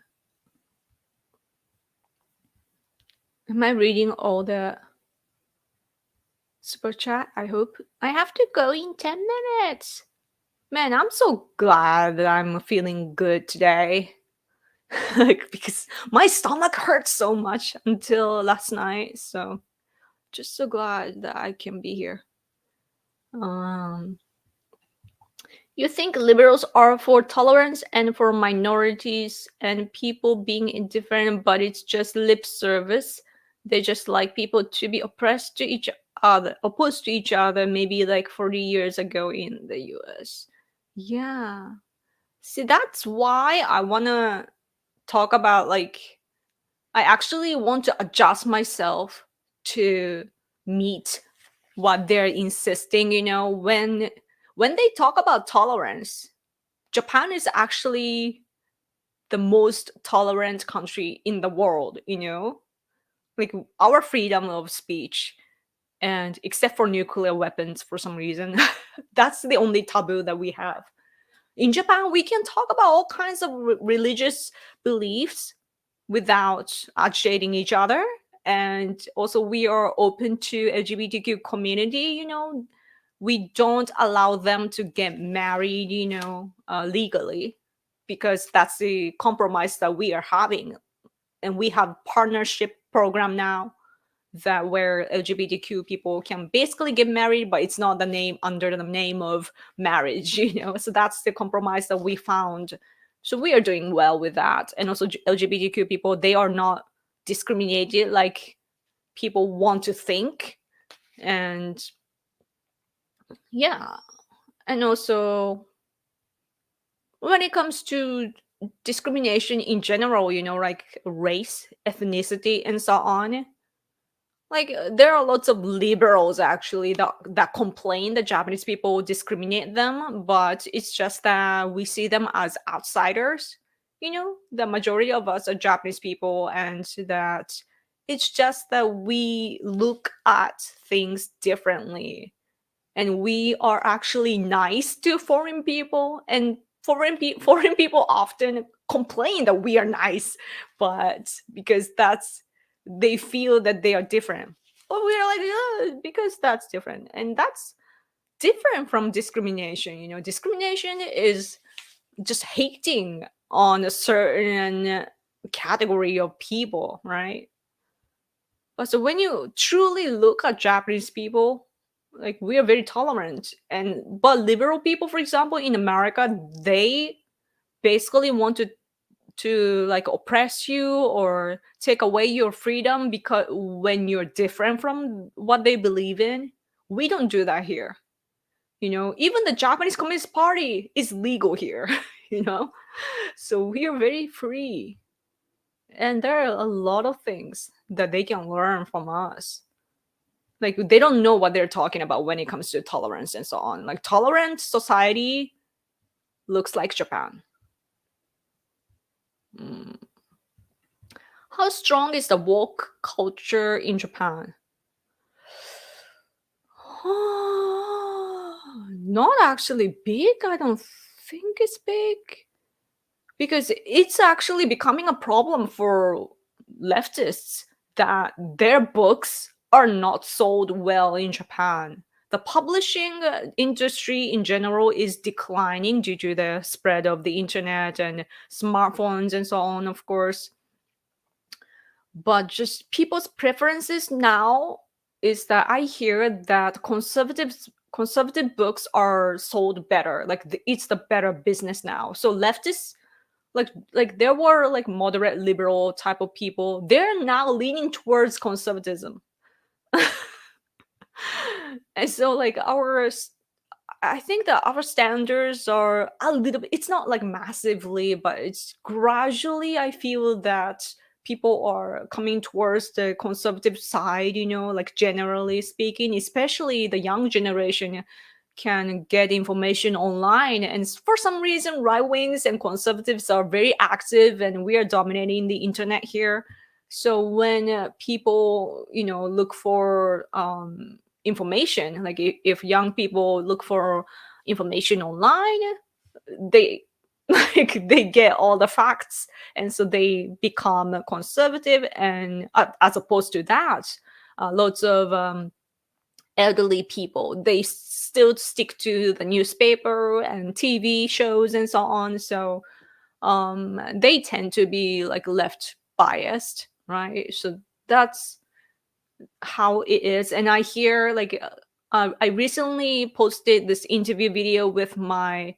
Am I reading all the super chat? I hope. I have to go in 10 minutes. Man, I'm so glad that I'm feeling good today. Like, because my stomach hurt so much until last night. So just so glad that I can be here. Um You think liberals are for tolerance and for minorities and people being indifferent, but it's just lip service. They just like people to be oppressed to each other, opposed to each other, maybe like 40 years ago in the US. Yeah. See, that's why I want to talk about, like, I actually want to adjust myself to meet what they're insisting, when they talk about tolerance. Japan is actually the most tolerant country in the world, like our freedom of speech, and except for nuclear weapons for some reason, that's the only taboo that we have. In Japan, we can talk about all kinds of religious beliefs without agitating each other. And also, we are open to LGBTQ community. We don't allow them to get married, legally, because that's the compromise that we are having. And we have partnership program now that where LGBTQ people can basically get married, but it's not the name under the name of marriage, So that's the compromise that we found. So we are doing well with that. And also LGBTQ people, they are not discriminated like people want to think. And yeah. And also when it comes to discrimination in general, like race, ethnicity, and so on, like there are lots of liberals actually that complain that Japanese people discriminate them, but it's just that we see them as outsiders. The majority of us are Japanese people, and that it's just that we look at things differently, and we are actually nice to foreign people, and foreign people often complain that we are nice, but because that's they feel that they are different, but we are like, yeah, because that's different, and that's different from discrimination. Discrimination is just hating on a certain category of people, right? But so when you truly look at Japanese people, like we are very tolerant, and but liberal people, for example, in America, they basically want to like oppress you or take away your freedom because when you're different from what they believe in. We don't do that here. Even the Japanese Communist Party is legal here. you know so we are very free, and there are a lot of things that they can learn from us. Like they don't know what they're talking about when it comes to tolerance and so on. Like tolerant society looks like Japan. Mm. How strong is the woke culture in Japan? Not actually big. I don't think it's big, because it's actually becoming a problem for leftists that their books are not sold well in Japan. The publishing industry in general is declining due to the spread of the internet and smartphones and so on, of course. But just people's preferences now is that I hear that conservative books are sold better. Like it's the better business now. So leftists, like there were like moderate liberal type of people, they're now leaning towards conservatism. And so like I think that our standards are a little bit, it's not like massively, but it's gradually, I feel that people are coming towards the conservative side, like generally speaking, especially the young generation can get information online. And for some reason, right wings and conservatives are very active, and we are dominating the internet here. So when people, look for information, like if young people look for information online, they like they get all the facts, and so they become conservative. And as opposed to that, lots of elderly people, they still stick to the newspaper and TV shows and so on. So they tend to be like left biased, right? So that's how it is. And I hear like I recently posted this interview video with my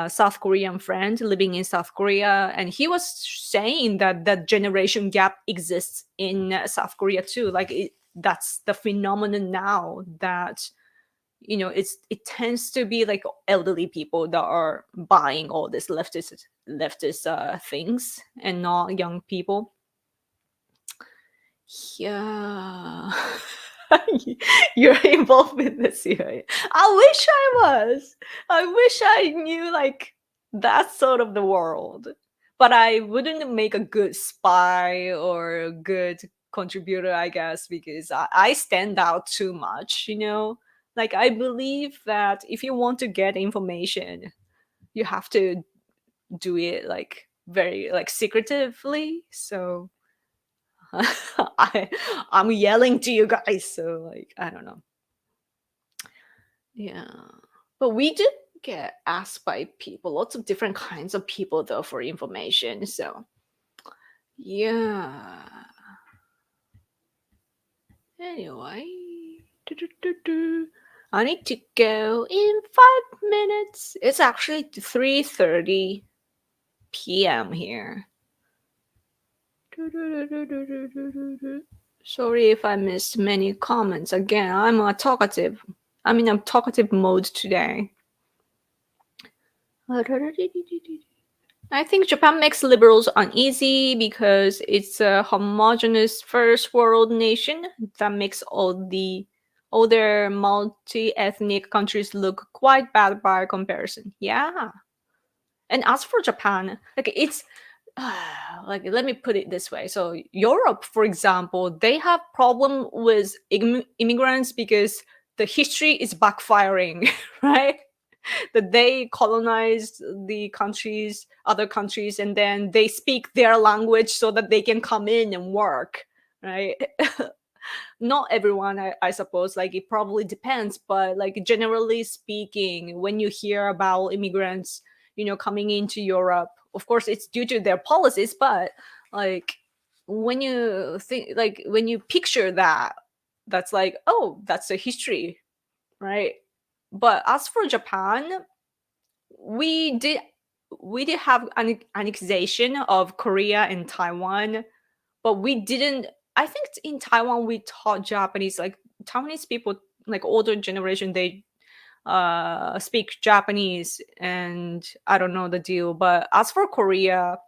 South Korean friend living in South Korea, and he was saying that that generation gap exists in South Korea too. Like that's the phenomenon now, that it tends to be like elderly people that are buying all this leftist things, and not young people. Yeah. You're involved with the CIA. I wish I was. I wish I knew like that sort of the world. but I wouldn't make a good spy or a good contributor, I guess, because I stand out too much, you know? Like, I believe that if you want to get information, you have to do it like very like secretively. So I I'm yelling to you guys. So like I don't know. Yeah. But we did get asked by people, lots of different kinds of people though for information. So yeah. Anyway. Do. I need to go in 5 minutes. It's actually 3:30 p.m. here. Sorry if I missed many comments. Again, I'm a talkative. I'm in a talkative mode today. I think Japan makes liberals uneasy because it's a homogeneous first world nation that makes all their multi-ethnic countries look quite bad by comparison. Yeah. And as for Japan, like it's like let me put it this way. So Europe, for example, they have problem with immigrants because the history is backfiring, right? That they colonized the countries, other countries, and then they speak their language so that they can come in and work, right? Not everyone, I suppose, like it probably depends, but like generally speaking, when you hear about immigrants, coming into Europe, of course it's due to their policies, but like when you think, like when you picture that, that's like, oh, that's a history, right? But as for Japan, we did we did have an annexation of Korea and Taiwan, but we didn't. I think in Taiwan we taught Japanese, like Taiwanese people, like older generation, they speak Japanese, and I don't know the deal. But as for Korea,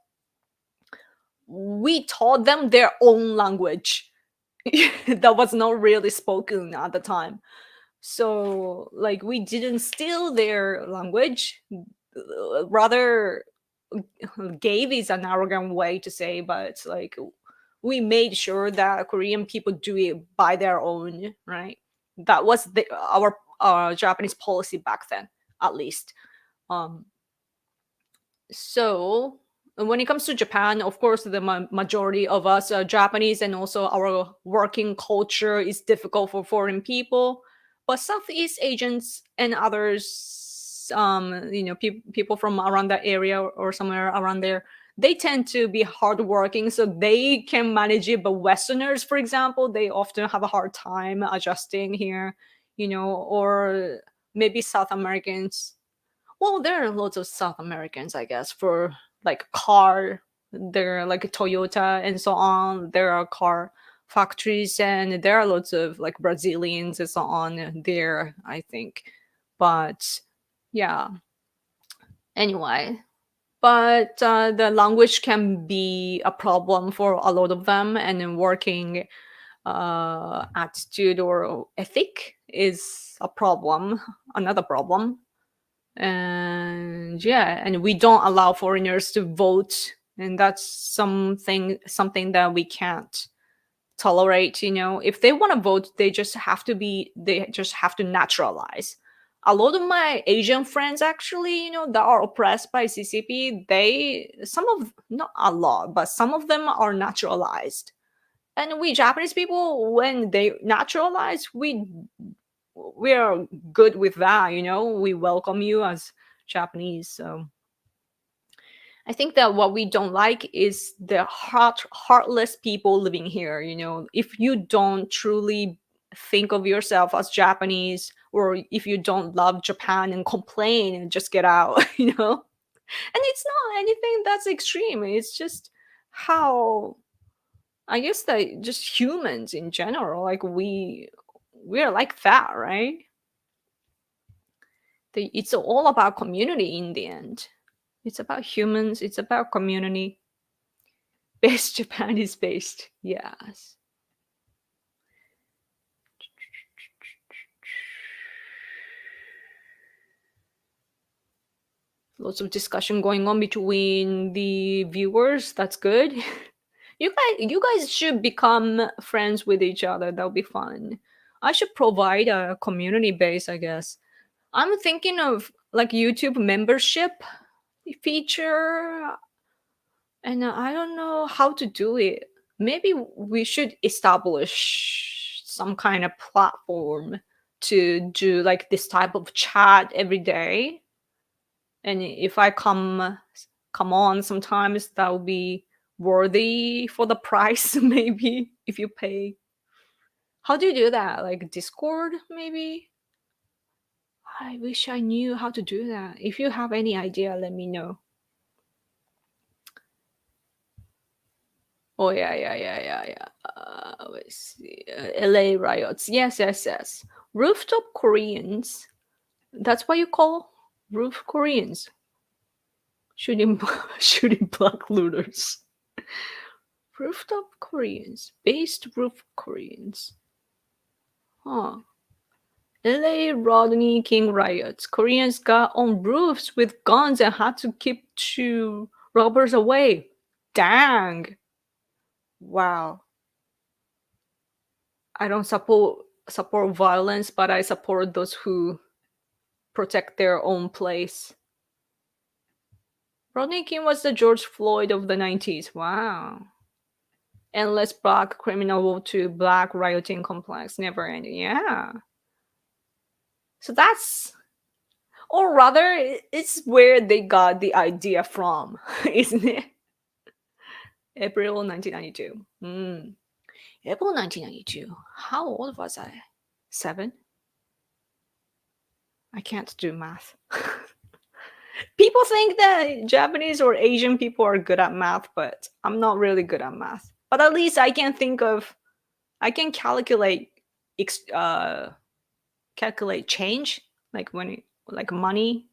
we taught them their own language that was not really spoken at the time. So like we didn't steal their language, rather gave is an arrogant way to say, but like we made sure that Korean people do it by their own, right? That was our Japanese policy back then, at least. Um, so when it comes to Japan, of course, the majority of us are Japanese, and also our working culture is difficult for foreign people. But Southeast Asians and others, people from around that area or somewhere around there, they tend to be hardworking, so they can manage it. But Westerners, for example, they often have a hard time adjusting here, or maybe South Americans. Well, there are lots of South Americans, I guess, for like car. There are like Toyota and so on. There are car factories, and there are lots of like Brazilians and so on there, I think. But yeah, anyway. But the language can be a problem for a lot of them, and then working attitude or ethic is a problem, another problem. And yeah, and we don't allow foreigners to vote, and that's something that we can't tolerate. If they want to vote, they just have to naturalize. A lot of my Asian friends, actually, that are oppressed by CCP, not a lot, but some of them are naturalized. And we Japanese people, when they naturalize, we are good with that. We welcome you as Japanese. So I think that what we don't like is the heartless people living here. If you don't truly think of yourself as Japanese, or if you don't love Japan and complain and just get out. And it's not anything that's extreme, it's just how, I guess, that just humans in general, like we're like that, right? It's all about community in the end. It's about humans, it's about community. Best Japan is based. Yes. Lots of discussion going on between the viewers. That's good. You guys should become friends with each other. That would be fun. I should provide a community base, I guess. I'm thinking of like YouTube membership feature, and I don't know how to do it. Maybe we should establish some kind of platform to do like this type of chat every day. And if I come on sometimes, that will be worthy for the price. Maybe if you pay. How do you do that? Like Discord, maybe? I wish I knew how to do that. If you have any idea, let me know. Oh yeah, yeah, yeah, yeah, yeah. Let's see. LA riots. Yes, yes, yes. Rooftop Koreans. That's what you call roof Koreans. Shooting, shooting black looters. Rooftop Koreans. Based roof Koreans. Huh. LA Rodney King riots. Koreans got on roofs with guns and had to keep two robbers away. Dang. Wow. I don't support violence, but I support those who protect their own place. Rodney King was the George Floyd of the 90s. Wow. Endless black criminal to black rioting complex. Never ending. Yeah. So that's, or rather, it's where they got the idea from, isn't it? April 1992. April 1992. How old was I? 7? I can't do math. People think that Japanese or Asian people are good at math, but I'm not really good at math. But at least I can think of, I can calculate, calculate change, like when it, like money.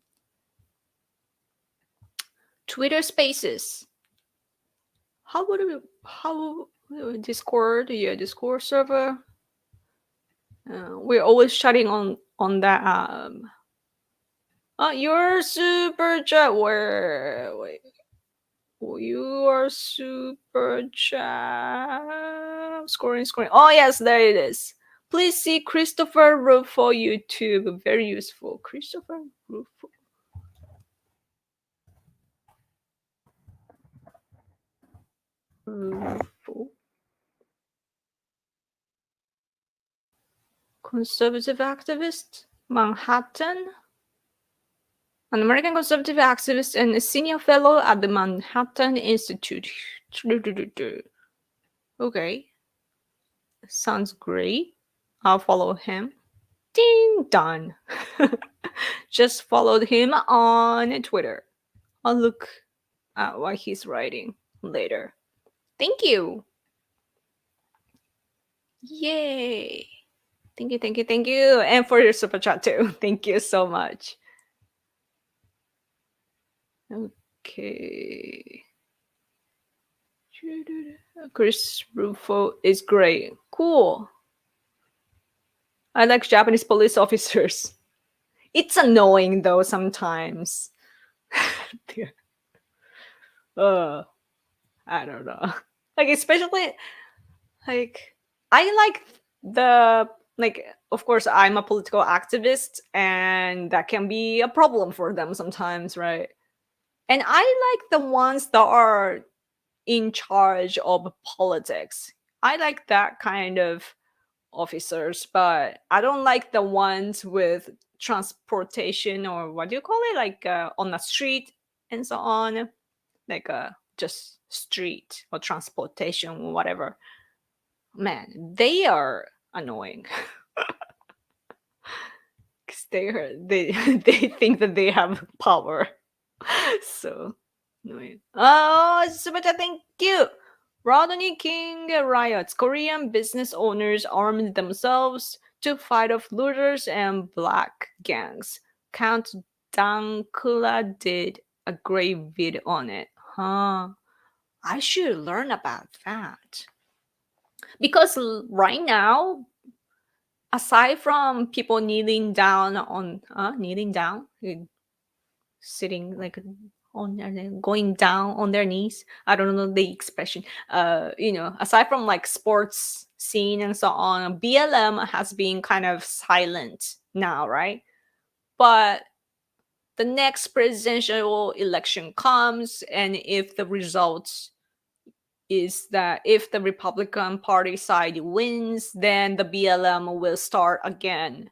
Twitter Spaces. How would it? How Discord? Yeah, Discord server. We're always chatting on that. You're super chat. Where? Wait. You are super chat. Scoring. Oh yes, there it is. Please see Christopher Rufo YouTube. Very useful. Christopher Rufo. Rufo. Conservative activist, Manhattan. An American conservative activist and a senior fellow at the Manhattan Institute. Okay. Sounds great. I'll follow him. Ding dong. Just followed him on Twitter. I'll look at what he's writing later. Thank you. Yay. Thank you, thank you, thank you. And for your super chat too. Thank you so much. Okay. Chris Rufo is great. Cool. I like Japanese police officers. It's annoying though sometimes. uh, I don't know. Like especially like I like the like of course I'm a political activist and that can be a problem for them sometimes, right? And I like the ones that are in charge of politics. I like that kind of officers, but I don't like the ones with transportation or what do you call it, like on the street and so on, like just street or transportation or whatever. Man, they are annoying because they they think that they have power. So annoying. Oh, Subata, thank you. Rodney King riots. Korean business owners armed themselves to fight off looters and black gangs. Count Dankula did a great vid on it. Huh. I should learn about that. Because right now, aside from people kneeling down on kneeling down, sitting like on going down on their knees. I don't know the expression. Aside from like sports scene and so on, BLM has been kind of silent now, right? But the next presidential election comes, and if the results is that if the Republican Party side wins, then the BLM will start again.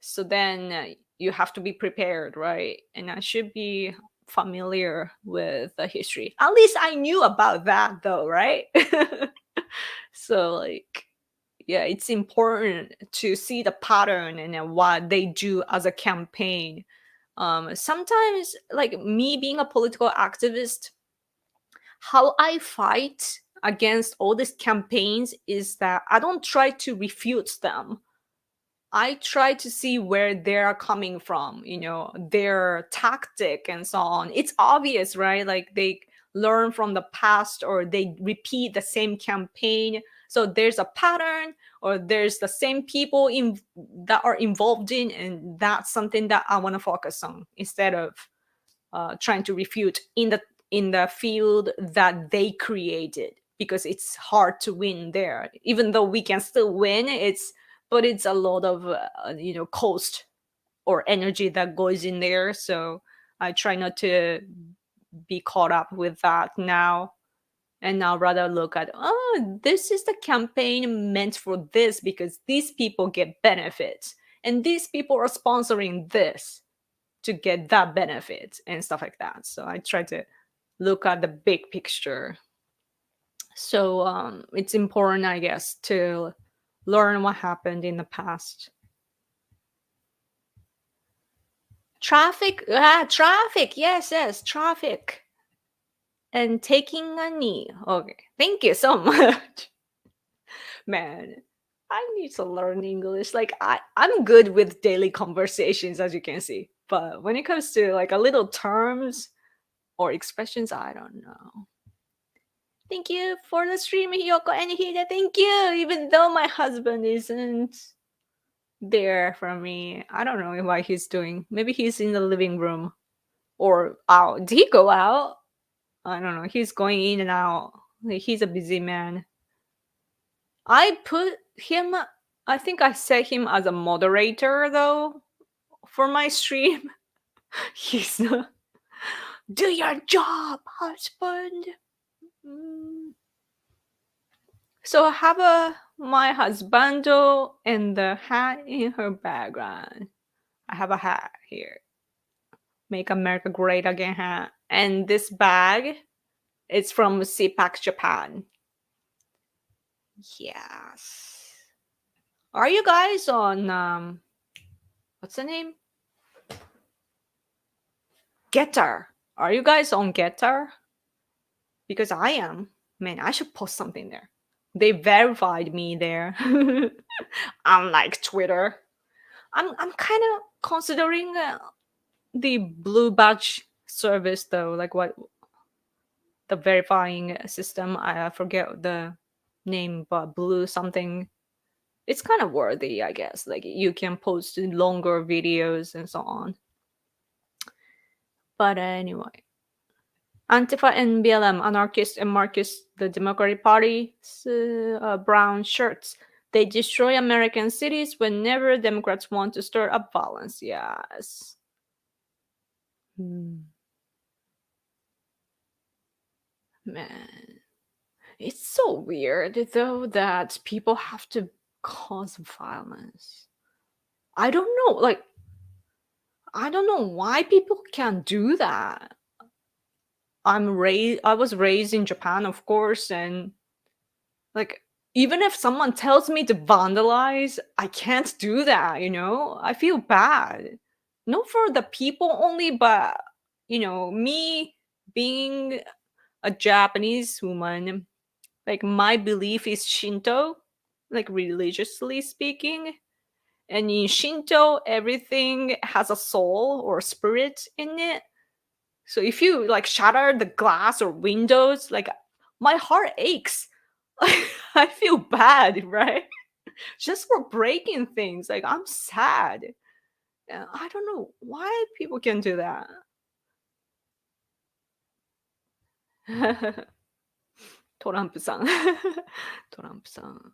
So then you have to be prepared, right? And I should be familiar with the history. At least I knew about that, though, right? So, like, yeah, it's important to see the pattern and then what they do as a campaign. Sometimes, like me being a political activist, how I fight against all these campaigns is that I don't try to refute them. I try to see where they're coming from, their tactic and so on. It's obvious, right? Like they learn from the past or they repeat the same campaign. So there's a pattern or there's the same people that are involved in, and that's something that I want to focus on instead of trying to refute in the field that they created, because it's hard to win there. Even though we can still win, it's a lot of cost or energy that goes in there. So I try not to be caught up with that now, and now rather look at, oh, this is the campaign meant for this because these people get benefits and these people are sponsoring this to get that benefit and stuff like that. So I try to look at the big picture. So it's important, I guess, to learn what happened in the past. Traffic. Yes, yes, traffic. And taking a knee. Okay, thank you so much. Man, I need to learn English. Like I'm good with daily conversations, as you can see. But when it comes to like a little terms or expressions, I don't know. Thank you for the stream, Hiyoko and Hida. Thank you. Even though my husband isn't there for me, I don't know what he's doing. Maybe he's in the living room or out. Did he go out? I don't know. He's going in and out. Like, he's a busy man. I put him. I think I set him as a moderator though for my stream. He's not. Do your job, husband. Mm. So I have my husbando and the hat in her background. I have a hat here. Make America Great Again hat. And this bag is from CPAC Japan. Yes. Are you guys on what's the name? Getter. Are you guys on Getter? Because I am. Man, I should post something there. They verified me there. Unlike Twitter. I'm kind of considering the blue badge service though, like what the verifying system. I forget the name, but blue something. It's kind of worthy, I guess. Like you can post longer videos and so on. But anyway, Antifa and BLM, anarchists and Marxists, the Democratic Party, brown shirts. They destroy American cities whenever Democrats want to stir up violence. Yes. Man, it's so weird though that people have to cause violence. I don't know, like I don't know why people can do that. I was raised in Japan, of course, and like even if someone tells me to vandalize, I can't do that, I feel bad. Not for the people only, but me being a Japanese woman, like my belief is Shinto, like religiously speaking. And in Shinto, everything has a soul or spirit in it. So if you like shatter the glass or windows, like my heart aches. I feel bad, right? Just for breaking things. Like I'm sad. I don't know why people can do that. トランプさん。トランプさん。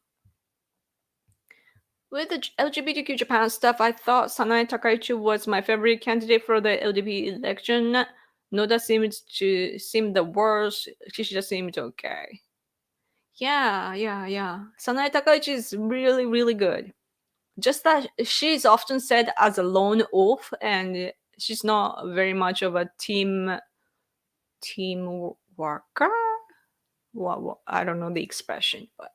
With the LGBTQ Japan stuff, I thought Sanae Takaichi was my favorite candidate for the LGBT election. Noda seemed the worst. Kishida seemed okay. Yeah. Sanae Takaichi is really, really good. Just that she's often said as a lone wolf, and she's not very much of a team worker. What I don't know the expression, but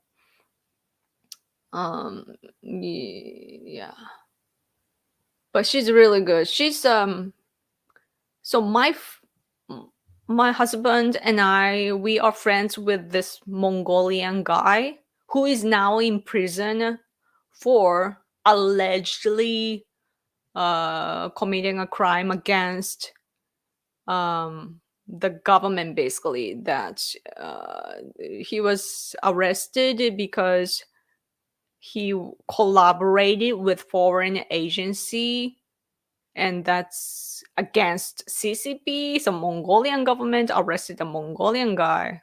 yeah. But she's really good. She's so my husband and I, we are friends with this Mongolian guy who is now in prison for allegedly committing a crime against the government. Basically, that he was arrested because he collaborated with foreign agency, and that's against CCP. So Mongolian government arrested a Mongolian guy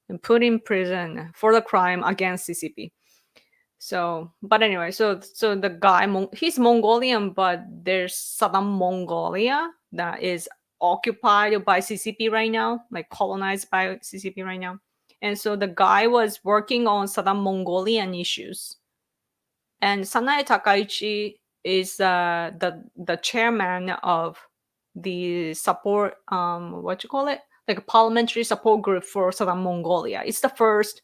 and put in prison for the crime against CCP. So, but anyway, so the guy, he's Mongolian, but there's southern Mongolia that is occupied by CCP right now, like colonized by CCP right now. And so the guy was working on southern Mongolian issues. And Sanae Takaichi is the chairman of the support, what you call it, like a parliamentary support group for southern Mongolia. It's the first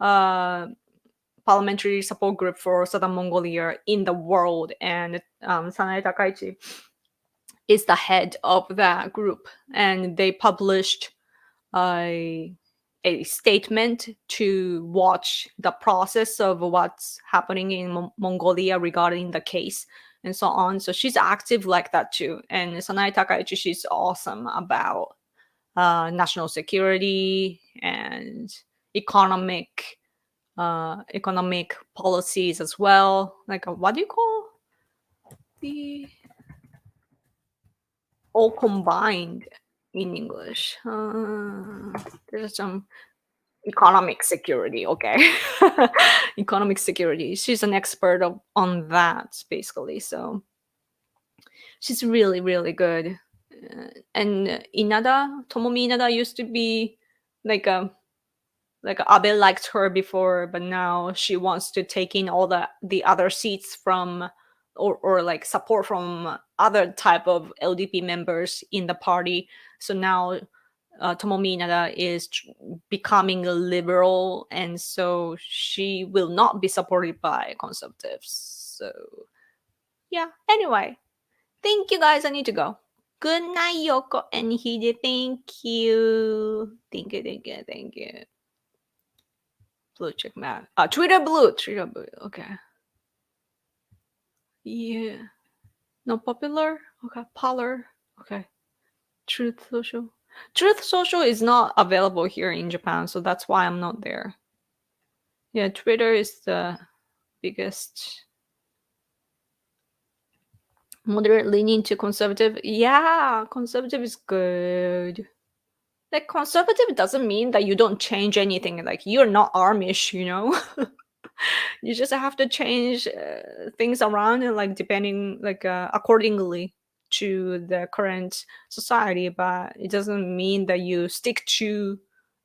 uh, parliamentary support group for southern Mongolia in the world, and Sanae Takaichi is the head of that group, and they published a statement to watch the process of what's happening in Mongolia regarding the case and so on. So she's active like that too. And Sanae Takaichi, she's awesome about national security and economic economic policies as well. Like what do you call the all combined in English? There's some economic security. Okay, economic security. She's an expert on that basically. So she's really really good. And Inada, Tomomi Inada used to be like a like Abe liked her before, but now she wants to take in all the other seats from or like support from other type of LDP members in the party. So now Tomomi Inada is becoming a liberal, and so she will not be supported by conservatives. So yeah. Anyway, thank you guys. I need to go. Good night, Yoko and Hide. Thank you. Thank you. Blue check mark. Twitter blue. Twitter blue. Okay. Yeah. No popular. Okay. Parlor. Okay. Truth Social. Truth Social is not available here in Japan, so that's why I'm not there. Yeah, Twitter is the biggest. Moderate leaning to conservative. Yeah, conservative is good. Like conservative doesn't mean that you don't change anything. Like you're not Amish, you know. You just have to change things around and like depending like accordingly to the current society, but it doesn't mean that you stick to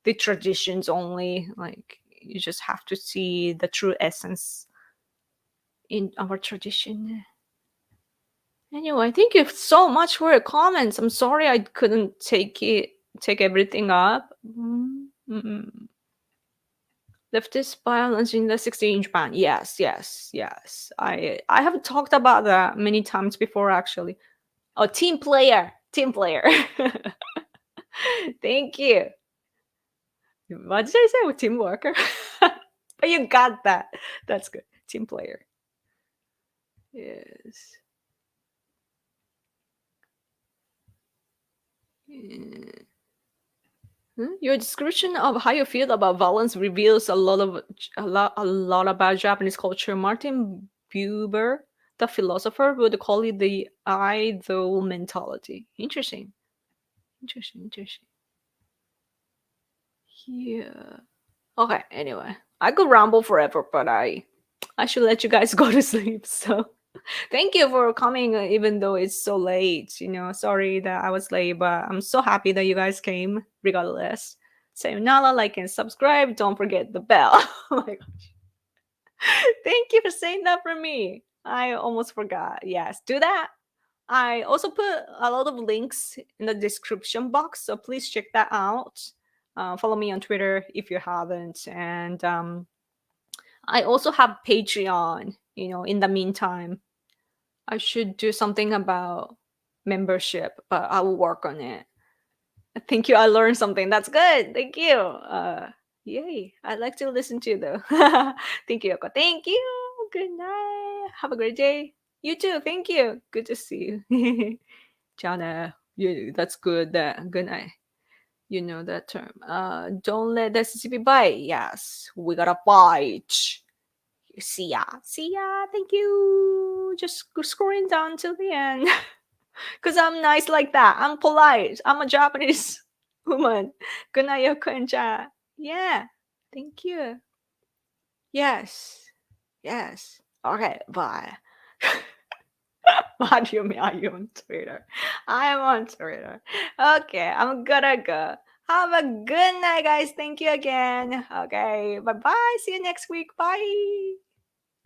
the traditions only. Like you just have to see the true essence in our tradition. Anyway, thank you so much for your comments. I'm sorry I couldn't take everything up. Leftist violence in the 16-inch band. Yes. I have talked about that many times before, actually. Oh, team player. Thank you. What did I say? Team worker? But you got that. That's good. Team player. Yes. Your description of how you feel about violence reveals a lot about Japanese culture. Martin Buber, the philosopher, would call it the I though mentality. Interesting. Yeah. Okay, anyway. I could ramble forever, but I should let you guys go to sleep. So thank you for coming, even though it's so late. Sorry that I was late, but I'm so happy that you guys came regardless. Sayonara, like and subscribe. Don't forget the bell. Oh my God. Thank you for saying that for me. I almost forgot. Yes, do that. I also put a lot of links in the description box, so please check that out. Follow me on Twitter if you haven't. And I also have Patreon. In the meantime, I should do something about membership, but I will work on it. Thank you. I learned something. That's good. Thank you. Yay. I like to listen to you though. Thank you, Yoko. Thank you. Good night. Have a great day. You too. Thank you. Good to see you. Jana. Yeah, that's good. Good night. You know that term. Don't let the CCP bite. Yes, we gotta bite. See ya. See ya. Thank you. Just scrolling down till the end. Because I'm nice like that. I'm polite. I'm a Japanese woman. Good night, Yoko and Ja. Yeah. Thank you. Yes. Yes. Okay. Bye. What do you mean? Are you on Twitter? I'm on Twitter. Okay. I'm gonna go. Have a good night, guys. Thank you again. Okay. Bye bye. See you next week. Bye.